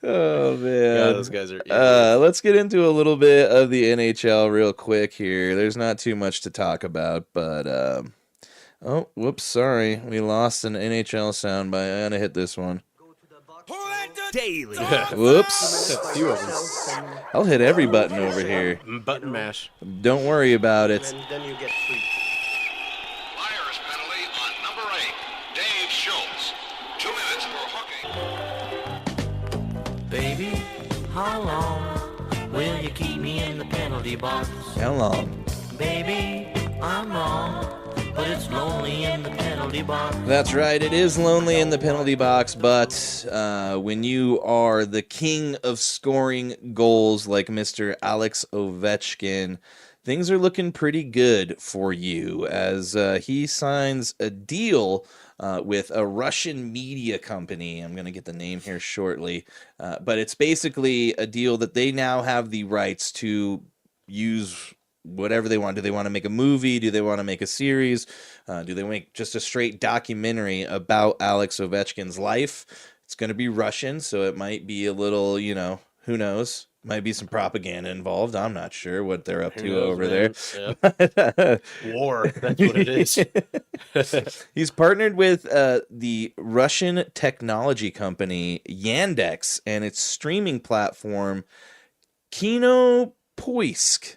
Oh man, God, those guys are idiots. Let's get into a little bit of the NHL real quick here. There's not too much to talk about, but oh, whoops, sorry, we lost an NHL sound by I'm gonna hit this one. Daily. Whoops. A few of them. I'll hit every button over here. Button mash. Don't worry about it. And then you get free. Liar's penalty on number 8, Dave Schultz. 2 minutes for hooking. Baby, how long will you keep me in the penalty box? How long? Baby, I'm wrong, but it's lonely in the penalty box. That's right, it is lonely in the penalty box, but when you are the king of scoring goals like Mr. Alex Ovechkin, things are looking pretty good for you as he signs a deal with a Russian media company. I'm going to get the name here shortly, but it's basically a deal that they now have the rights to use whatever they want. Do they want to make a movie? Do they want to make a series? Do they make just a straight documentary about Alex Ovechkin's life? It's going to be Russian, so it might be a little, who knows? Might be some propaganda involved. I'm not sure what they're up to over there. Yep. War. That's what it is. He's partnered with the Russian technology company Yandex and its streaming platform Kinopoisk.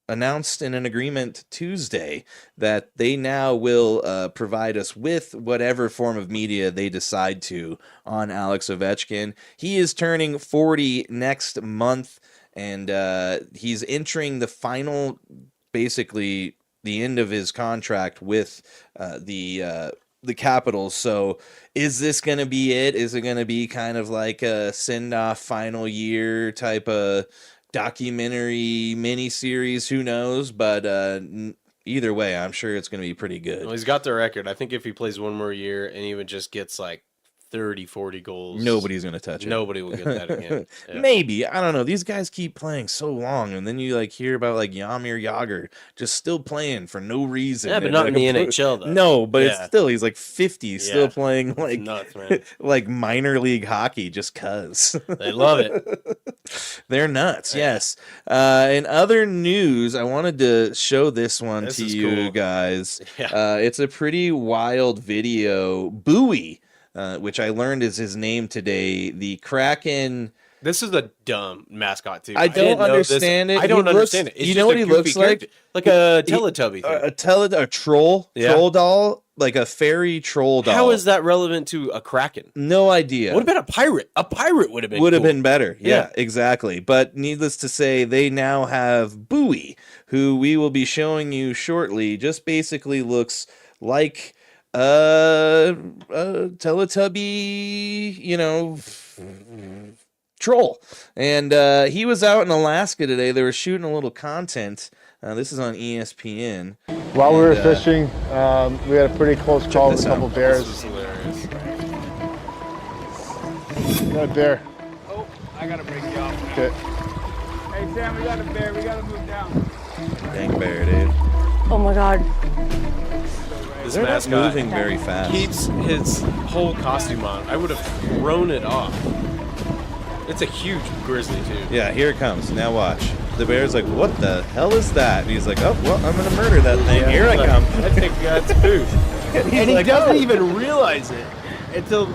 Announced in an agreement Tuesday that they now will provide us with whatever form of media they decide to on Alex Ovechkin. He is turning 40 next month, and he's entering the final, basically the end of his contract with the Capitals. So is this going to be it? Is it going to be kind of like a send-off final year type of documentary miniseries? Who knows? But either way, I'm sure it's going to be pretty good. Well, he's got the record. I think if he plays one more year and even just gets like 30, 40 goals, nobody's going to touch it. Nobody will get that again. Yeah. Maybe. I don't know. These guys keep playing so long, and then you hear about Jaromir Jagr just still playing for no reason. Yeah, but not in the NHL though. No, but it's still, he's 50, still playing nuts, man. Minor league hockey just cuz. They love it. They're nuts, yes. In other news, I wanted to show this one to you cool. guys. Yeah. It's a pretty wild video. Bowie, which I learned is his name today. The Kraken. This is a dumb mascot too. I don't understand it. I don't understand it. It's you know what he looks like? Like a Teletubby thing. A troll doll, like a fairy troll doll. How is that relevant to a Kraken? No idea. What about a pirate? A pirate would have been been better. Yeah, exactly. But needless to say, they now have Bowie, who we will be showing you shortly. Just basically looks like Teletubby, troll. And he was out in Alaska today. They were shooting a little content. This is on ESPN. While we were fishing, we had a pretty close call with a couple bears. This is hilarious. Got a bear. Oh, I gotta break you off. Okay. Hey Sam, we got a bear. We gotta move down. Dang bear, dude. Oh my God. This They're not mascot moving very fast. keeps his whole costume on. I would have thrown it off. It's a huge grizzly too. Yeah, here it comes. Now watch. The bear's like, what the hell is that? And he's like, oh, well, I'm going to murder that thing. Here I come. I think that's food. And he doesn't even realize it until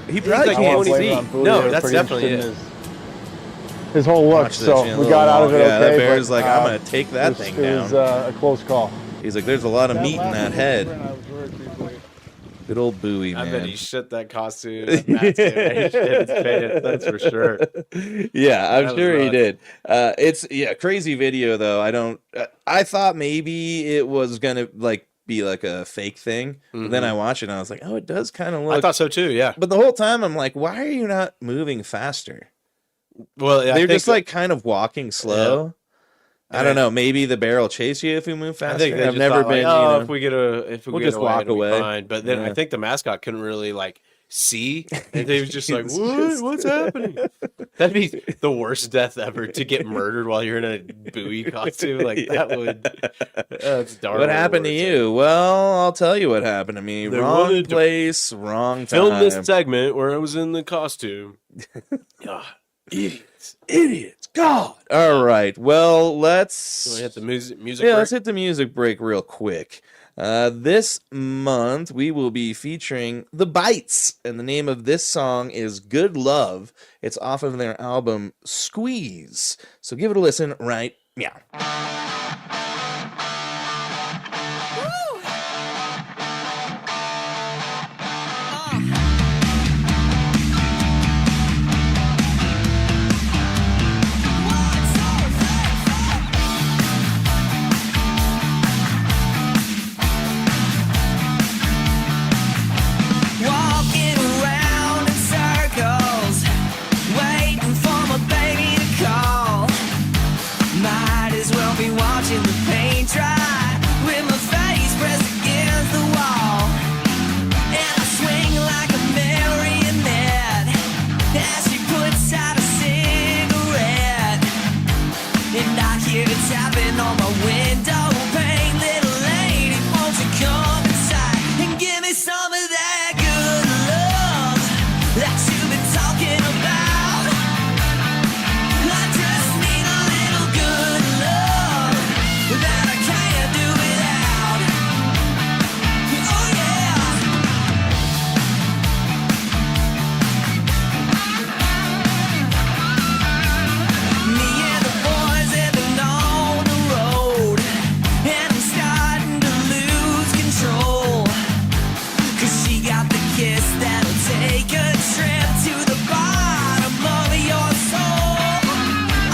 he probably like, can't "Won't see. see." No, that's definitely it. His whole look, Watch this, so we got out of it yeah, okay. the bear's but, like, I'm going to take that thing down. It was a close call. He's like, there's a lot of meat in that head. Good old Bowie, man. I bet he shit that costume. That mask, he shit his pants, that's for sure. Yeah, I'm That sure was he did. It's crazy video though. I thought maybe it was gonna be like a fake thing. But then I watched it and I was like, oh, it does kind of look. I thought so too. Yeah. But the whole time I'm like, why are you not moving faster? Well, they're just kind of walking slow. Yeah. I don't know. Maybe the bear will chase you if you move faster. I think I've never been. if we get we'll just walk away. Fine. But then I think the mascot couldn't really see, and he was just like, "What? What's happening?" That'd be the worst death ever, to get murdered while you're in a Bowie costume. That would. That's dark. What happened to you? Well, I'll tell you what happened to me. Wrong place, wrong time. Film this segment where I was in the costume. Idiots. God. All right. Well, let's hit the music break. Let's hit the music break real quick. This month we will be featuring The Bites, and the name of this song is Good Love. It's off of their album Squeeze. So give it a listen right meow. Might as well be one. that you've been talking about. I just need a little good love that I can't do without. Oh yeah. Me and the boys have been on the road, and I'm starting to lose control. 'Cause she got the kiss that'll take a trip to the bottom of your soul.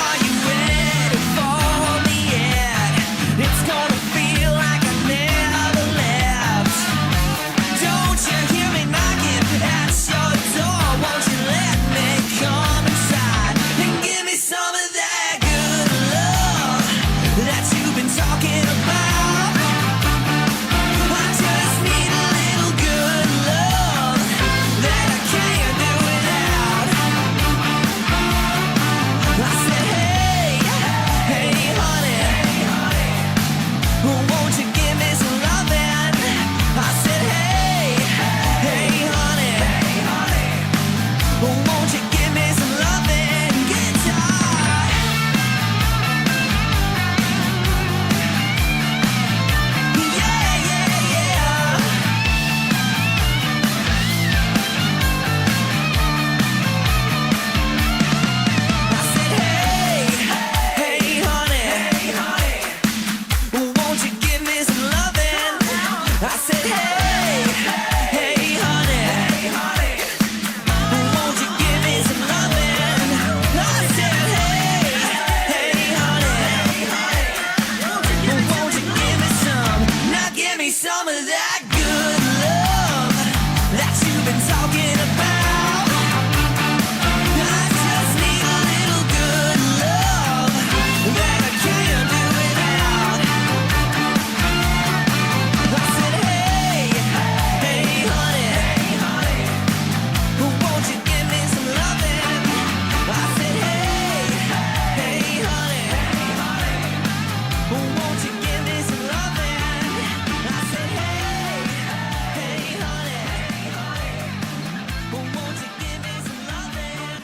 Are you ready for me yet? It's gonna feel like I never left. Don't you hear me knocking at your door? Won't you let me come inside and give me some of that good love that you've been talking about? I just need a little good love that I can't do without. I said, hey, hey, honey, won't you give me some loving? I said, hey, hey, honey, won't you give me some loving? Guitar. Yeah, yeah, yeah. I said, hey, hey, honey, won't you give me some loving? I said, hey, hey, honey, won't you give me some loving? I said, hey, hey, honey, won't you give me some? Now give me some of that good love that you've been talking about. I just need a little good love that I can't do without. I said, hey, hey, honey, won't you give me some loving? I said, hey, hey, honey, won't you give me some loving? I said, hey, hey, honey, won't you give me some loving?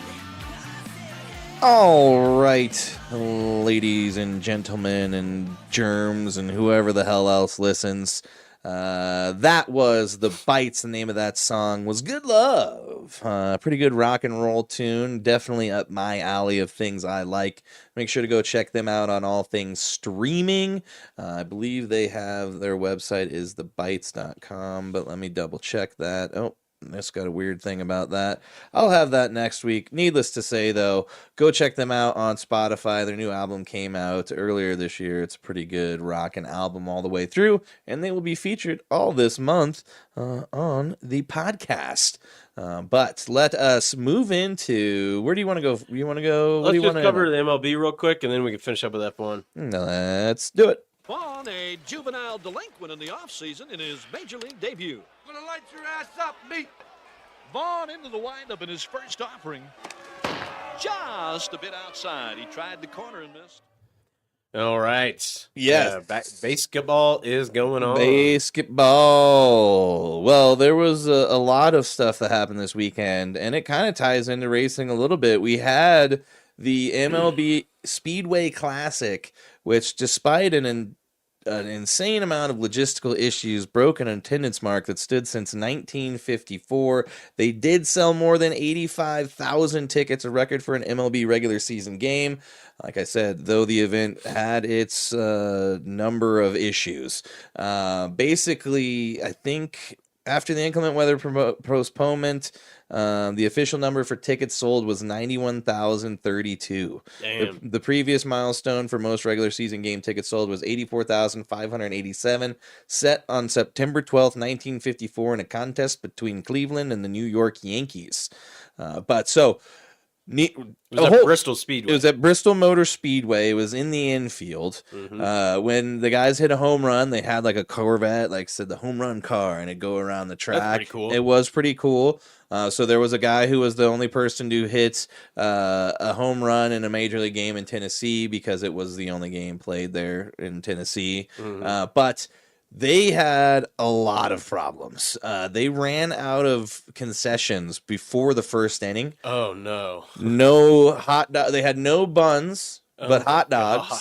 All right, ladies and gentlemen and germs and whoever the hell else listens. That was The Bites. The name of that song was Good Love. Pretty good rock and roll tune. Definitely up my alley of things I like. Make sure to go check them out on all things streaming. I believe they have their website is thebites.com, but let me double check that. Oh, this got a weird thing about that. I'll have that next week. Needless to say, though, go check them out on Spotify. Their new album came out earlier this year. It's a pretty good rockin' album all the way through, and they will be featured all this month on the podcast. But let us move into where do you want to go? You want to go? Let's just cover the MLB real quick, and then we can finish up with F1. Let's do it. Vaughn, a juvenile delinquent in the offseason in his major league debut. Gonna light your ass up, meat. Vaughn into the windup in his first offering. Just a bit outside. He tried the corner and missed. All right. Yes. Basketball is going on. Basketball. Well, there was a lot of stuff that happened this weekend, and it kind of ties into racing a little bit. We had the MLB Speedway Classic, which despite an insane amount of logistical issues, broke an attendance mark that stood since 1954. They did sell more than 85,000 tickets, a record for an MLB regular season game. Like I said, though the event had its number of issues. Basically, I think after the inclement weather postponement, the official number for tickets sold was 91,032. Damn. The previous milestone for most regular season game tickets sold was 84,587, set on September 12th, 1954, in a contest between Cleveland and the New York Yankees. It was at Bristol Speedway. It was at Bristol Motor Speedway. It was in the infield. Mm-hmm. When the guys hit a home run, they had like a Corvette, like said the home run car, and it'd go around the track. That's pretty cool. It was pretty cool. So there was a guy who was the only person to hit a home run in a major league game in Tennessee because it was the only game played there in Tennessee. Mm-hmm. But They had a lot of problems. They ran out of concessions before the first inning. Oh no! No hot dog. They had no buns, but Oh, hot dogs. God.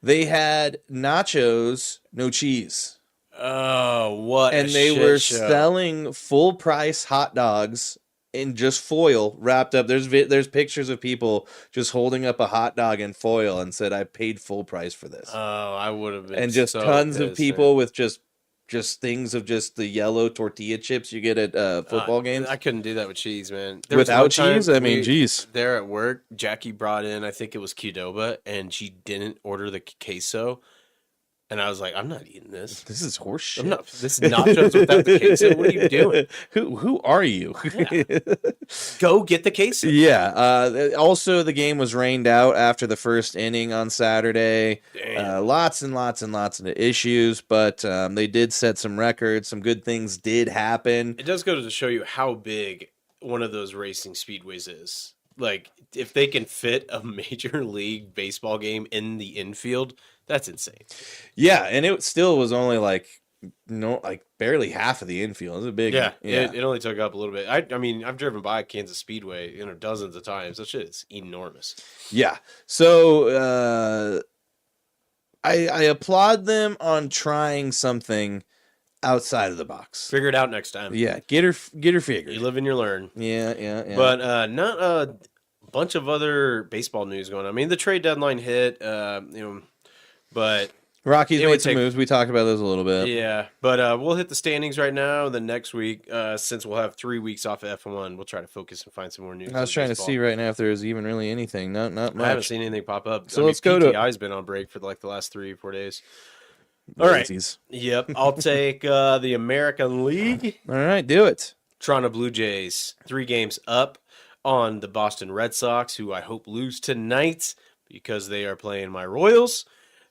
They had nachos, no cheese. Oh, what! And a they shit were show. selling full price hot dogs in just foil wrapped up. There's pictures of people just holding up a hot dog in foil and said, "I paid full price for this." Oh, I would have been. And just so tons of pissed, people man. with just things of just the yellow tortilla chips you get at football games. I couldn't do that with cheese, man. There was Without one time cheese? I mean, geez. There at work, Jackie brought in, I think it was Qdoba, and she didn't order the queso. And I was like, I'm not eating this. This is horse shit. I'm not. This is nachos without the queso. What are you doing? Who are you? Yeah. Go get the queso. Yeah. Also, the game was rained out after the first inning on Saturday. Damn. Lots and lots and lots of issues, but they did set some records. Some good things did happen. It does go to show you how big one of those racing speedways is. Like, if they can fit a major league baseball game in the infield, that's insane. Yeah, and it still was only like barely half of the infield. It was a big. Yeah. It only took up a little bit. I mean, I've driven by Kansas Speedway, dozens of times. That shit is enormous. Yeah. So I applaud them on trying something outside of the box. Figure it out next time. Yeah, get her figured. You live and you learn. Yeah. But not a bunch of other baseball news going on. I mean, the trade deadline hit, but Rockies it would made some take- moves. We talked about those a little bit. yeah. But we'll hit the standings right now. The next week, since we'll have 3 weeks off of F1, we'll try to focus and find some more news. I was on trying baseball. to see right now if there's even really anything. Not much. I haven't seen anything pop up. So let's go to- PTI's been on break for like the last 3 or 4 days. All right. Lazies. Yep. I'll take the American League. All right, do it. Toronto Blue Jays, 3 games up on the Boston Red Sox, who I hope lose tonight because they are playing my Royals.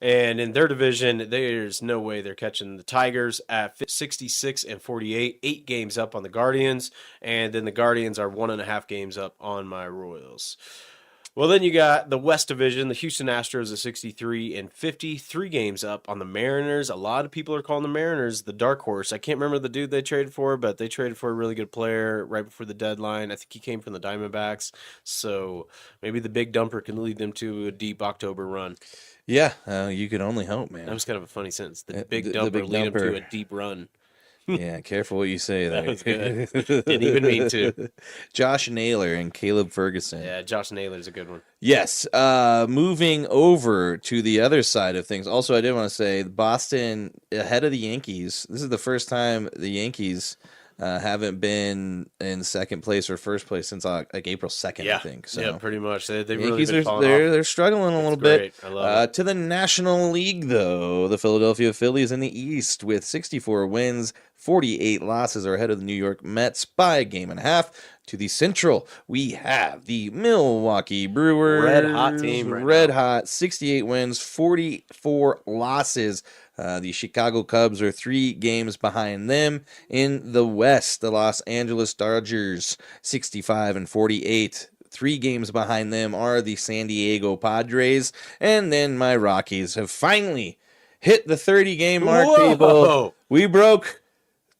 And in their division, there's no way they're catching the Tigers at 66 and 48, 8 games up on the Guardians. And then the Guardians are 1.5 games up on my Royals. Well, then you got the West Division. The Houston Astros at 63 and 50, 3 games up on the Mariners. A lot of people are calling the Mariners the dark horse. I can't remember the dude they traded for, but they traded for a really good player right before the deadline. I think he came from the Diamondbacks. So maybe the big dumper can lead them to a deep October run. Yeah, you can only hope, man. That was kind of a funny sentence. The The- big the dumper big lead them to dumper. a deep run. Yeah, careful what you say there. That was good. Didn't even mean to. Josh Naylor and Caleb Ferguson. Yeah, Josh Naylor's a good one. Yes. Moving over to the other side of things. Also, I did want to say Boston ahead of the Yankees. This is the first time the Yankees haven't been in second place or first place since like April 2nd, Yeah, I think. So yeah, pretty much. They really Yankees been falling off. they're struggling a little great. bit. I love it. To the National League, though, the Philadelphia Phillies in the East with 64 wins, 48 losses are ahead of the New York Mets by a game and a half. To the Central, we have the Milwaukee Brewers. Red hot team right Red now. hot, 68 wins, 44 losses. The Chicago Cubs are 3 games behind them. In the West, the Los Angeles Dodgers, 65 and 48. 3 games behind them are the San Diego Padres. And then my Rockies have finally hit the 30-game mark, Whoa! people. We broke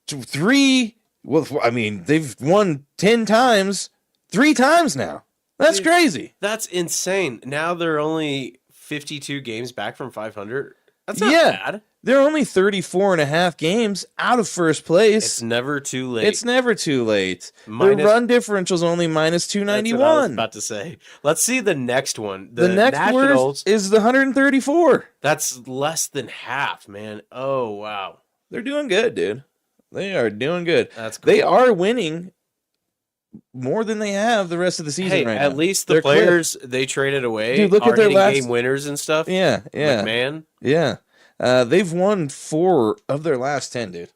3. Well, I mean, they've won 10 times, 3 times now. That's Dude, crazy. That's insane. Now they're only 52 games back from 500. That's not Yeah. bad. They're only 34 and a half games out of first place. It's never too late. It's never too late. The Minus- run differential's only minus That's what I was 291. about to say. Let's see the next one. The next Nationals. worst is the 134. That's less than half, man. Oh, wow. They're doing good, dude. They are doing good. That's cool. They are winning more than they have the rest of the season Hey, right at now. least the They're clear. players they traded away Dude, look are at their hitting last- game winners and stuff. Yeah, yeah. McMahon. Yeah. They've won 4 of their last 10, dude.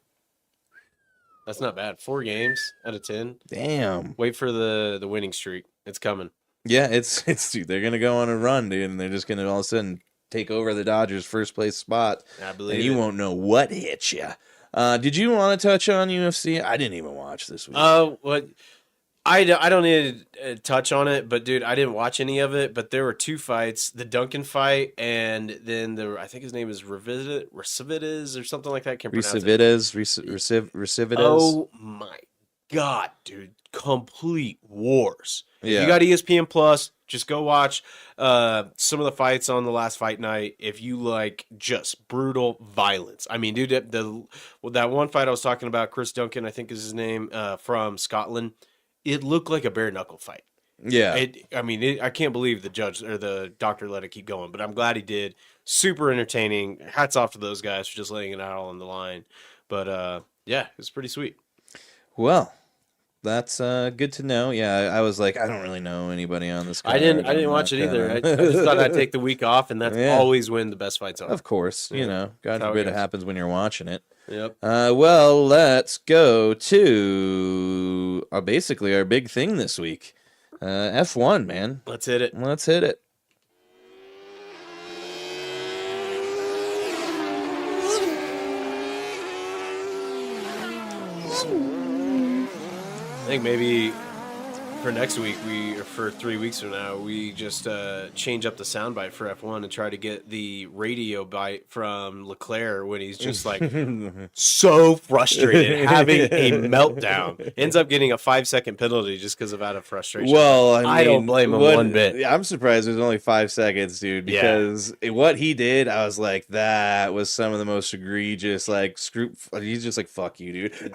That's not bad. 4 games out of 10. Damn. Wait for the winning streak. It's coming. Yeah, it's dude, they're gonna go on a run, dude, and they're just gonna all of a sudden take over the Dodgers' first place spot, I believe and you it. won't know what hits you. Did you want to touch on UFC? I didn't even watch this week. What? I don't need to touch on it, but dude, I didn't watch any of it. But there were 2 fights: the Duncan fight, and then I think his name is Recivides or something like that. I can't pronounce it. Recivides. Oh my god, dude! Complete wars. If Yeah. you got ESPN Plus, just go watch some of the fights on the last fight night. If you like just brutal violence, I mean, dude, that one fight I was talking about, Chris Duncan, I think is his name, from Scotland. It looked like a bare knuckle fight. Yeah. I can't believe the judge or the doctor let it keep going, but I'm glad he did. Super entertaining. Hats off to those guys for just laying it out all on the line. But yeah, it was pretty sweet. Well, that's good to know. Yeah, I was like, I don't really know anybody on this card. I didn't watch it either. I just thought I'd take the week off, and that's always when the best fights are. Of course, God forbid it happens when you're watching it. Yep. Well, let's go to basically our big thing this week. F1, man. Let's hit it. I think maybe for next week, or for 3 weeks from now, we just change up the soundbite for F1 and try to get the radio bite from Leclerc when he's just like so frustrated, having a meltdown. Ends up getting a 5-second penalty just because of out of frustration. Well, I don't blame him one bit. I'm surprised it was only 5 seconds, dude, because what he did, I was like, that was some of the most egregious, like, he's just like, fuck you, dude.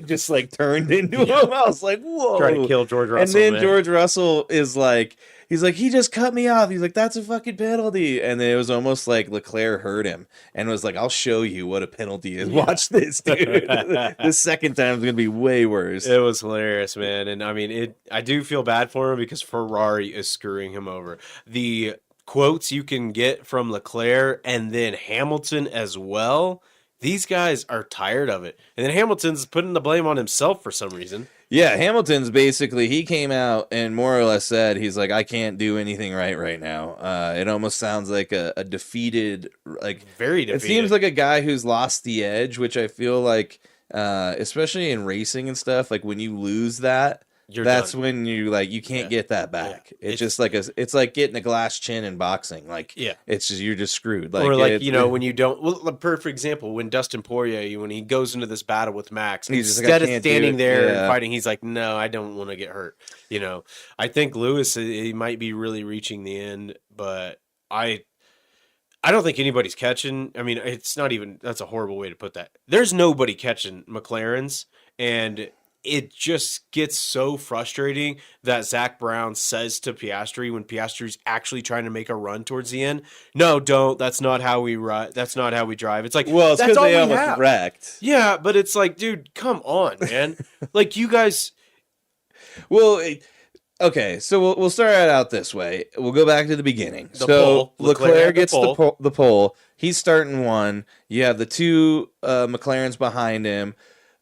Just like turned into him. I was like, whoa. Trying to kill George Russell. And then George Russell is like, he's like, he just cut me off. He's like, that's a fucking penalty. And then it was almost like Leclerc heard him and was like, I'll show you what a penalty is. Watch this, dude. The second time is going to be way worse. It was hilarious, man. And I mean, I do feel bad for him because Ferrari is screwing him over. The quotes you can get from Leclerc and then Hamilton as well, these guys are tired of it. And then Hamilton's putting the blame on himself for some reason. Yeah, Hamilton's basically, he came out and more or less said, he's like, I can't do anything right now. It almost sounds like a defeated, like, very defeated. It seems like a guy who's lost the edge, which I feel like, especially in racing and stuff, like when you lose that, that's done. When you like you can't get that back. Yeah. It's just like it's like getting a glass chin in boxing. Like it's just you're just screwed. Like, or like when you don't. Well, a perfect example when Dustin Poirier, when he goes into this battle with Max, and instead of standing there and fighting, he's like, no, I don't want to get hurt. I think Lewis, he might be really reaching the end, but I don't think anybody's catching. I mean, it's not even. That's a horrible way to put that. There's nobody catching McLarens, and it just gets so frustrating that Zach Brown says to Piastri when Piastri's actually trying to make a run towards the end, no, don't. That's not how we ride. That's not how we drive. It's like, well, it's that's all they we almost have. Wrecked. Yeah, but it's like, dude, come on, man. Like you guys. Well, okay, so we'll start it out this way. We'll go back to the beginning. Pole. Leclerc gets the pole. He's starting one. You have the two McLarens behind him.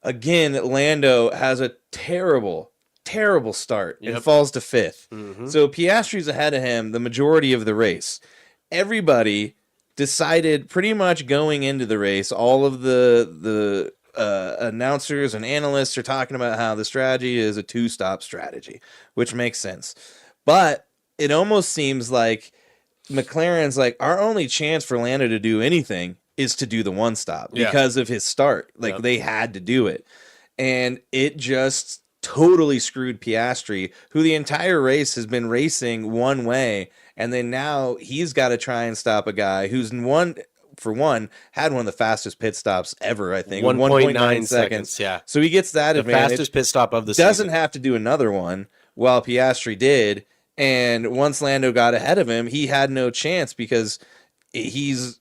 Again, Lando has a terrible start and falls to fifth. Mm-hmm. So Piastri's ahead of him the majority of the race. Everybody decided pretty much going into the race, all of the announcers and analysts are talking about how the strategy is a two-stop strategy, which makes sense. But it almost seems like McLaren's like, our only chance for Lando to do anything is to do the one stop because of his start. Like they had to do it. And it just totally screwed Piastri, who the entire race has been racing one way. And then now he's got to try and stop a guy who's had one of the fastest pit stops ever, I think. 1.9 seconds. Yeah. So he gets that advantage. The fastest pit stop of the doesn't season. have to do another one while Piastri did. And once Lando got ahead of him, he had no chance because he's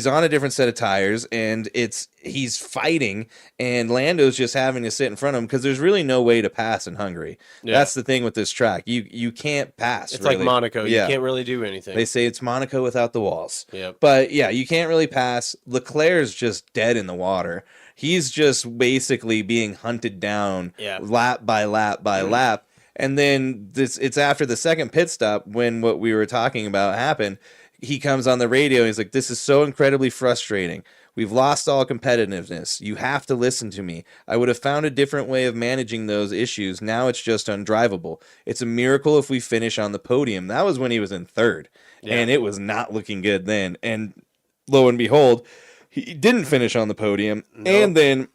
on a different set of tires and he's fighting, and Lando's just having to sit in front of him because there's really no way to pass in Hungary. Yeah. That's the thing with this track. You can't pass. It's really. like Monaco. You can't really do anything. They say it's Monaco without the walls. Yep. But yeah, you can't really pass. Leclerc's just dead in the water. He's just basically being hunted down lap by lap by lap. And then it's after the second pit stop when what we were talking about happened. He comes on the radio and he's like, this is so incredibly frustrating. We've lost all competitiveness. You have to listen to me. I would have found a different way of managing those issues. Now it's just undrivable. It's a miracle if we finish on the podium. That was when he was in third, and it was not looking good then. And lo and behold, he didn't finish on the podium, and then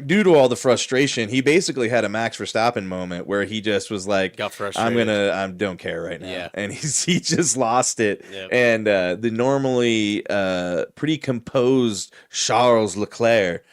due to all the frustration, he basically had a Max Verstappen moment where he just was like, got frustrated. I don't care right now. Yeah. And he just lost it. Yep. And the normally pretty composed Charles Leclerc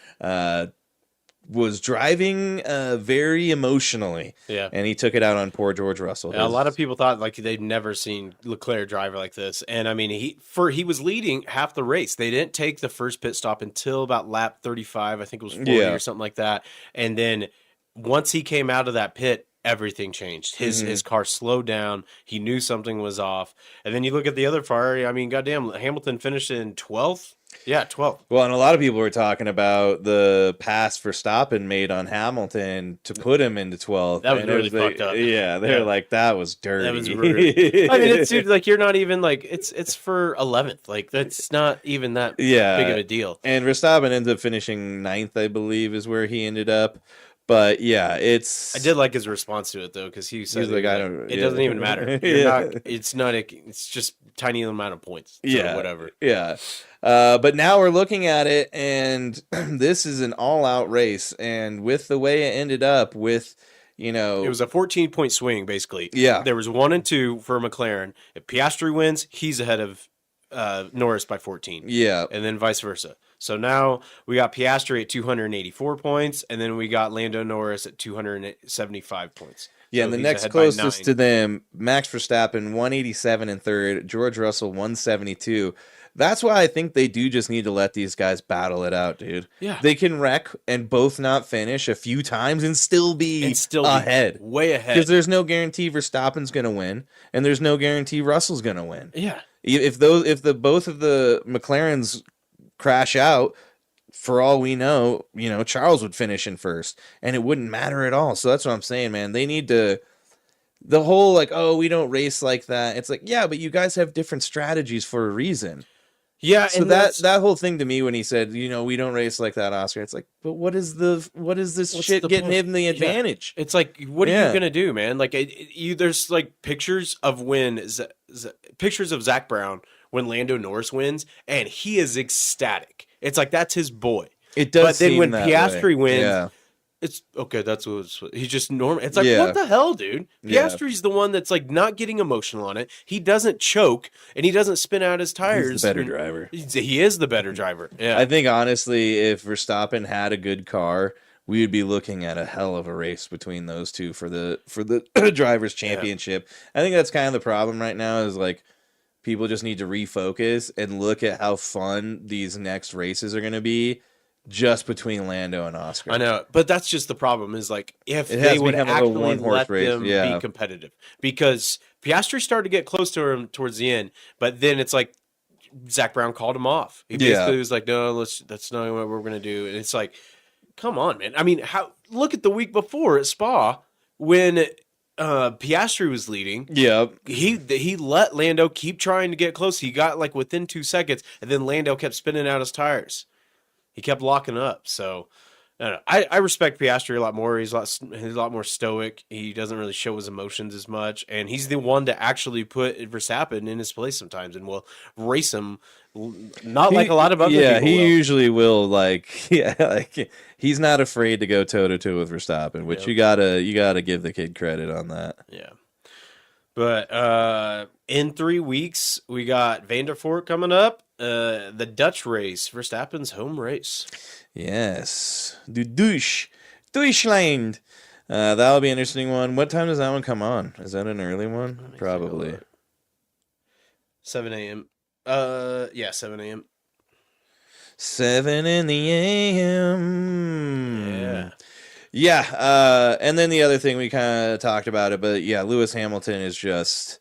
was driving very emotionally. Yeah. And he took it out on poor George Russell. A lot of people thought like they'd never seen Leclerc drive like this. And I mean, he was leading half the race. They didn't take the first pit stop until about lap 35. I think it was 40 or something like that. And then once he came out of that pit, everything changed. His car slowed down. He knew something was off. And then you look at the other Ferrari. I mean, goddamn, Hamilton finished in 12th. Yeah, 12th. Well, and a lot of people were talking about the pass Verstappen made on Hamilton to put him into 12th. That was really fucked up. Yeah, they're like, that was dirty. That was rude. I mean, it's like you're not even like it's for 11th. Like that's not even that big of a deal. And Verstappen ended up finishing 9th, I believe, is where he ended up. But yeah, I did like his response to it though, because he said like, it doesn't even matter. It's just tiny amount of points. So whatever. Yeah. But now we're looking at it, and this is an all-out race. And with the way it ended up, with it was a 14-point swing basically. Yeah, there was 1 and 2 for McLaren. If Piastri wins, he's ahead of Norris by 14. Yeah, and then vice versa. So now we got Piastri at 284 points, and then we got Lando Norris at 275 points. Yeah, so and the next closest to them, Max Verstappen, 187 in third, George Russell, 172. That's why I think they do just need to let these guys battle it out, dude. Yeah. They can wreck and both not finish a few times and still be ahead. Way ahead. Because there's no guarantee Verstappen's going to win, and there's no guarantee Russell's going to win. Yeah. If both of the McLarens crash out, for all we know, Charles would finish in first, and it wouldn't matter at all. So that's what I'm saying, man. They need to. The whole we don't race like that. It's like, yeah, but you guys have different strategies for a reason. Yeah, so and that whole thing to me when he said, we don't race like that, Oscar. It's like, but what is this shit getting him the advantage? Yeah. It's like, what are you gonna do, man? Like, there's like pictures of pictures of Zach Brown when Lando Norris wins, and he is ecstatic. It's like that's his boy. It does. But then when Piastri wins, yeah. It's okay. That's what he's just normal. It's like, what the hell, dude? Piastri's the one that's like not getting emotional on it. He doesn't choke and he doesn't spin out his tires. He's the better driver. He is the better driver. Yeah. I think honestly, if Verstappen had a good car, we would be looking at a hell of a race between those two for the drivers' championship. I think that's kind of the problem right now. Is like people just need to refocus and look at how fun these next races are going to be. Just between Lando and Oscar. I know, but that's just the problem is like if they would actually let them be competitive. Because Piastri started to get close to him towards the end, but then it's like Zach Brown called him off. He basically was like, no, that's not what we're going to do. And it's like, come on, man. I mean, look at the week before at Spa when Piastri was leading. Yeah. He let Lando keep trying to get close. He got like within 2 seconds, and then Lando kept spinning out his tires. He kept locking up. So I respect Piastri a lot more. He's a lot more stoic. He doesn't really show his emotions as much. And he's the one to actually put Verstappen in his place sometimes and will race him. Not like a lot of other people. Yeah, he usually will he's not afraid to go toe to toe with Verstappen, which you gotta give the kid credit on that. Yeah. But in 3 weeks, we got Vandervoort coming up. The Dutch race, Verstappen's home race. Yes. Deutschland. That'll be an interesting one. What time does that one come on? Is that an early one? Probably. 7 a.m. 7 a.m. 7 in the a.m. Yeah. Yeah, and then the other thing, we kind of talked about it, but yeah, Lewis Hamilton is just...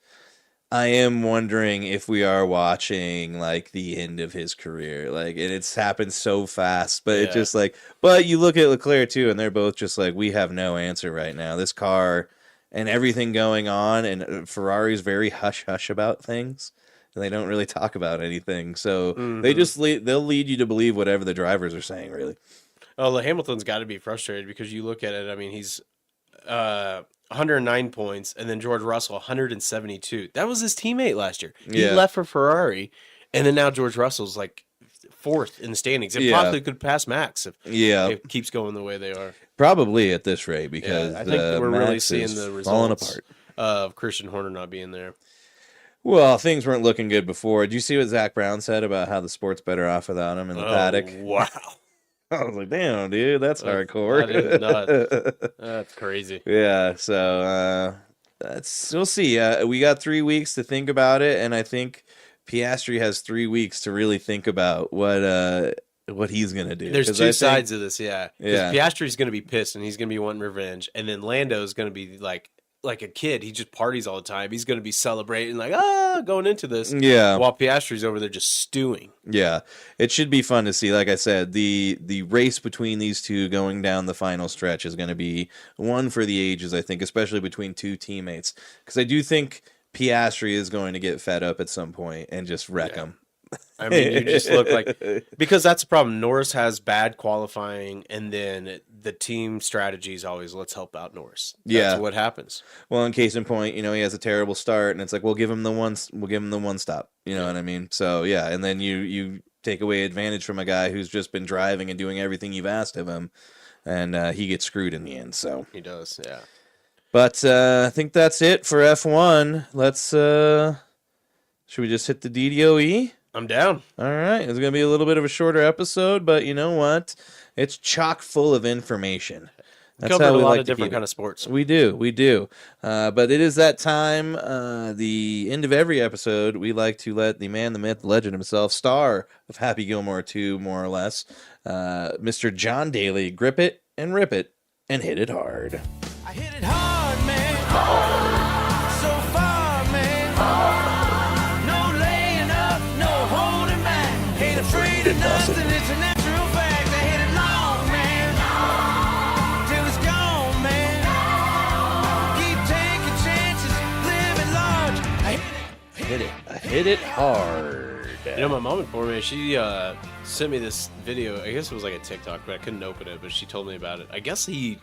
I am wondering if we are watching like the end of his career, and it's happened so fast. But it's just but you look at Leclerc too, and they're both just like, we have no answer right now. This car and everything going on, and Ferrari's very hush hush about things. and they don't really talk about anything. So Mm-hmm. they just they'll lead you to believe whatever the drivers are saying, really. Oh, Hamilton's got to be frustrated because you look at it. I mean, he's 109 points, and then George Russell 172. That was his teammate last year. He Yeah. left for Ferrari, and then now George Russell's like fourth in the standings. It Yeah. possibly could pass Max if it keeps going the way they are. Probably at this rate, because I think we're really Max seeing is the falling results apart. of Christian Horner not being there. Well, things weren't looking good before. Did you see what Zach Brown said about how the sport's better off without him in the paddock? Wow. I was like, damn, dude, that's hardcore. That is nuts. That's crazy. Yeah, so we'll see. We got 3 weeks to think about it, and I think Piastri has 3 weeks to really think about what he's gonna do. There's two sides of this, yeah. Yeah. Piastri's going to be pissed, and he's going to be wanting revenge, and then Lando's going to be like a kid. He just parties all the time. He's going to be celebrating, like, going into this. Yeah. While Piastri's over there just stewing. Yeah, it should be fun to see. Like I said, the race between these two going down the final stretch is going to be one for the ages, I think, especially between two teammates. Because I do think Piastri is going to get fed up at some point and just wreck him. I mean, you just look like, because that's the problem. Norris has bad qualifying, and then the team strategy is always, let's help out Norris. That's what happens. Well, in case in point, he has a terrible start, and it's like, we'll give him the one stop. You know what I mean? So yeah, and then you take away advantage from a guy who's just been driving and doing everything you've asked of him, and he gets screwed in the end. So he does, yeah. But I think that's it for F1. Let's should we just hit the DDOE? I'm down. All right. It's going to be a little bit of a shorter episode, but you know what? It's chock full of information. That's covered a lot of different kind of sports. We do. But it is that time, the end of every episode, we like to let the man, the myth, the legend himself, star of Happy Gilmore 2, more or less, Mr. John Daly, grip it and rip it and hit it hard. I hit it hard, man. So far, man. No laying up, no holding back. Ain't afraid of nothing, it's a natural fact. I hit it long, man. Till it's gone, man. Keep taking chances, living large. I hit it hard. My mom informed me. She sent me this video. I guess it was like a TikTok, but I couldn't open it. But she told me about it. I guess the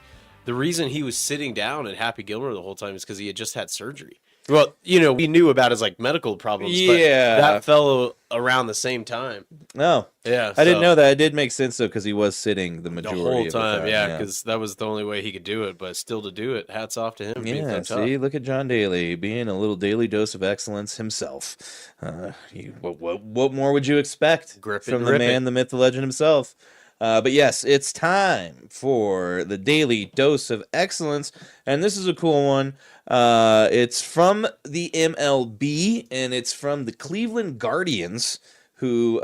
reason he was sitting down at Happy Gilmore the whole time is because he had just had surgery. Well, we knew about his medical problems. Yeah, but that fell around the same time. No, yeah, I didn't know that. It did make sense though, because he was sitting the majority whole of time. the time. Yeah, because that was the only way he could do it. But still, to do it, hats off to him. Yeah, see, look at John Daly being a little daily dose of excellence himself. What more would you expect from the man, the myth, the legend himself? But yes, it's time for the daily dose of excellence, and this is a cool one. It's from the MLB, and it's from the Cleveland Guardians, who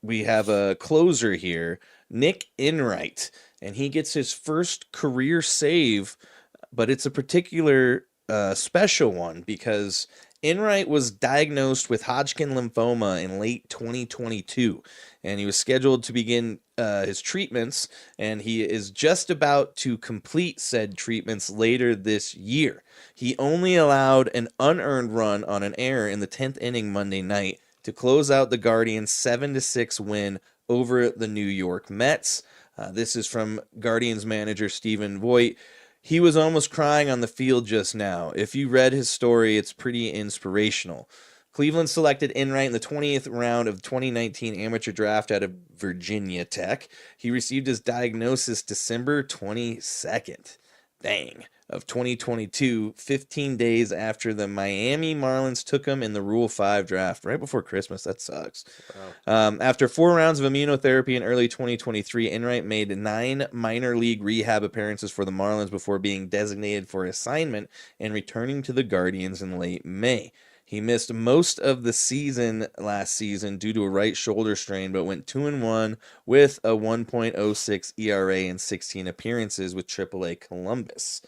we have a closer here, Nick Enright, and he gets his first career save, but it's a particular special one because Enright was diagnosed with Hodgkin lymphoma in late 2022, and he was scheduled to begin his treatments, and he is just about to complete said treatments later this year. He only allowed an unearned run on an error in the 10th inning Monday night to close out the Guardians' 7-6 win over the New York Mets. This is from Guardians manager Stephen Voigt. He was almost crying on the field just now. If you read his story, it's pretty inspirational. Cleveland selected Enright in the 20th round of 2019 amateur draft out of Virginia Tech. He received his diagnosis December 22nd. Of 2022, 15 days after the Miami Marlins took him in the Rule 5 draft, right before Christmas. That sucks. Wow. After 4 rounds of immunotherapy in early 2023, Enright made 9 minor league rehab appearances for the Marlins before being designated for assignment and returning to the Guardians in late May. He missed most of the season last season due to a right shoulder strain, but went 2-1 with a 1.06 ERA in 16 appearances with AAA Columbus.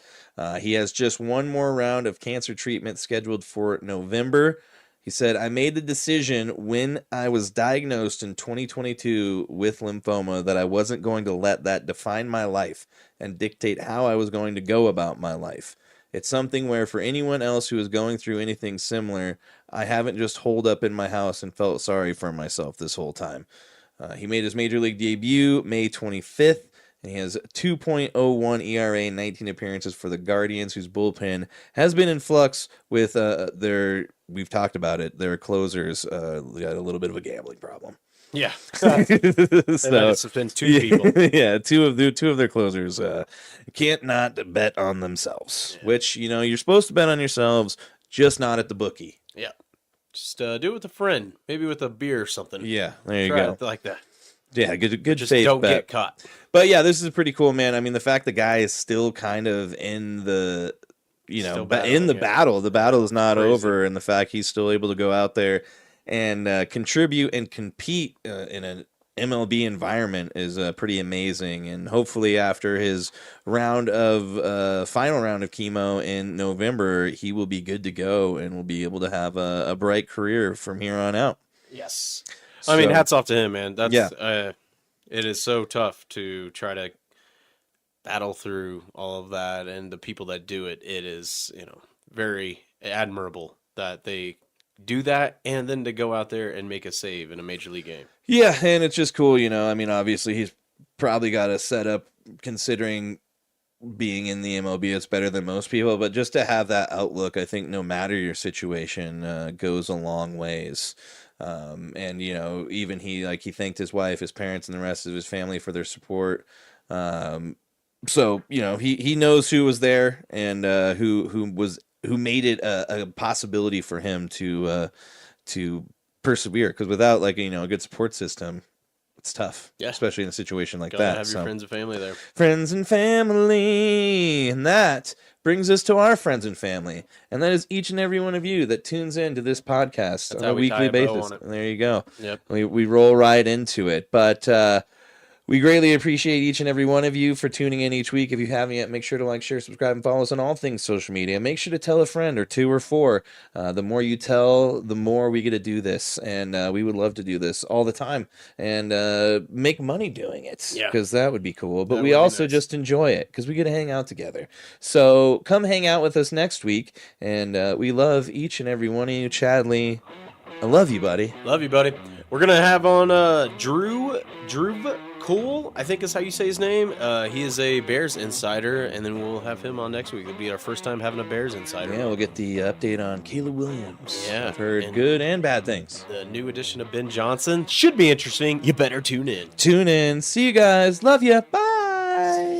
He has just one more round of cancer treatment scheduled for November. He said, I made the decision when I was diagnosed in 2022 with lymphoma that I wasn't going to let that define my life and dictate how I was going to go about my life. It's something where for anyone else who is going through anything similar, I haven't just holed up in my house and felt sorry for myself this whole time. He made his major league debut May 25th, and he has 2.01 ERA, 19 appearances for the Guardians, whose bullpen has been in flux with we've talked about it, their closers got a little bit of a gambling problem. Yeah. It's been two people. Yeah, two of their closers can't not bet on themselves, which, you're supposed to bet on yourselves, just not at the bookie. Yeah. Just do it with a friend, maybe with a beer or something. Yeah, there you Try go. it like that. Yeah, good just faith don't bet. get caught. But yeah, this is pretty cool, man. I mean, the fact the guy is still kind of in the, battle. The battle is not over, and the fact he's still able to go out there and contribute and compete in an MLB environment is pretty amazing. And hopefully, after his final round of chemo in November, he will be good to go and will be able to have a bright career from here on out. Yes. I mean, hats off to him, man. That's it is so tough to try to battle through all of that, and the people that do it. It is, very admirable that they do that, and then to go out there and make a save in a major league game. Yeah, and it's just cool, I mean, obviously he's probably got a setup considering being in the MLB. It's better than most people, but just to have that outlook, I think no matter your situation, goes a long ways. And even he thanked his wife, his parents, and the rest of his family for their support. So he knows who was there and who made it a possibility for him to persevere. Because without a good support system, it's tough. Yeah, especially in a situation like that. Have your friends and family there. Friends and family, and that brings us to our friends and family, and that is each and every one of you that tunes in to this podcast on a weekly basis. And there you go. Yep. We roll right into it, but we greatly appreciate each and every one of you for tuning in each week. If you haven't yet, make sure to like, share, subscribe, and follow us on all things social media. Make sure to tell a friend or two or four. The more you tell, the more we get to do this, and we would love to do this all the time and make money doing it, because that would be cool. But we also just enjoy it because we get to hang out together. So come hang out with us next week, and we love each and every one of you. Chadley, I love you, buddy. Love you, buddy. We're going to have on Drew Cool, I think is how you say his name. He is a Bears insider, and then we'll have him on next week. It'll be our first time having a Bears insider. Yeah, we'll get the update on Caleb Williams. Yeah. I've heard good and bad things. The new edition of Ben Johnson should be interesting. You better tune in. Tune in. See you guys. Love you. Bye.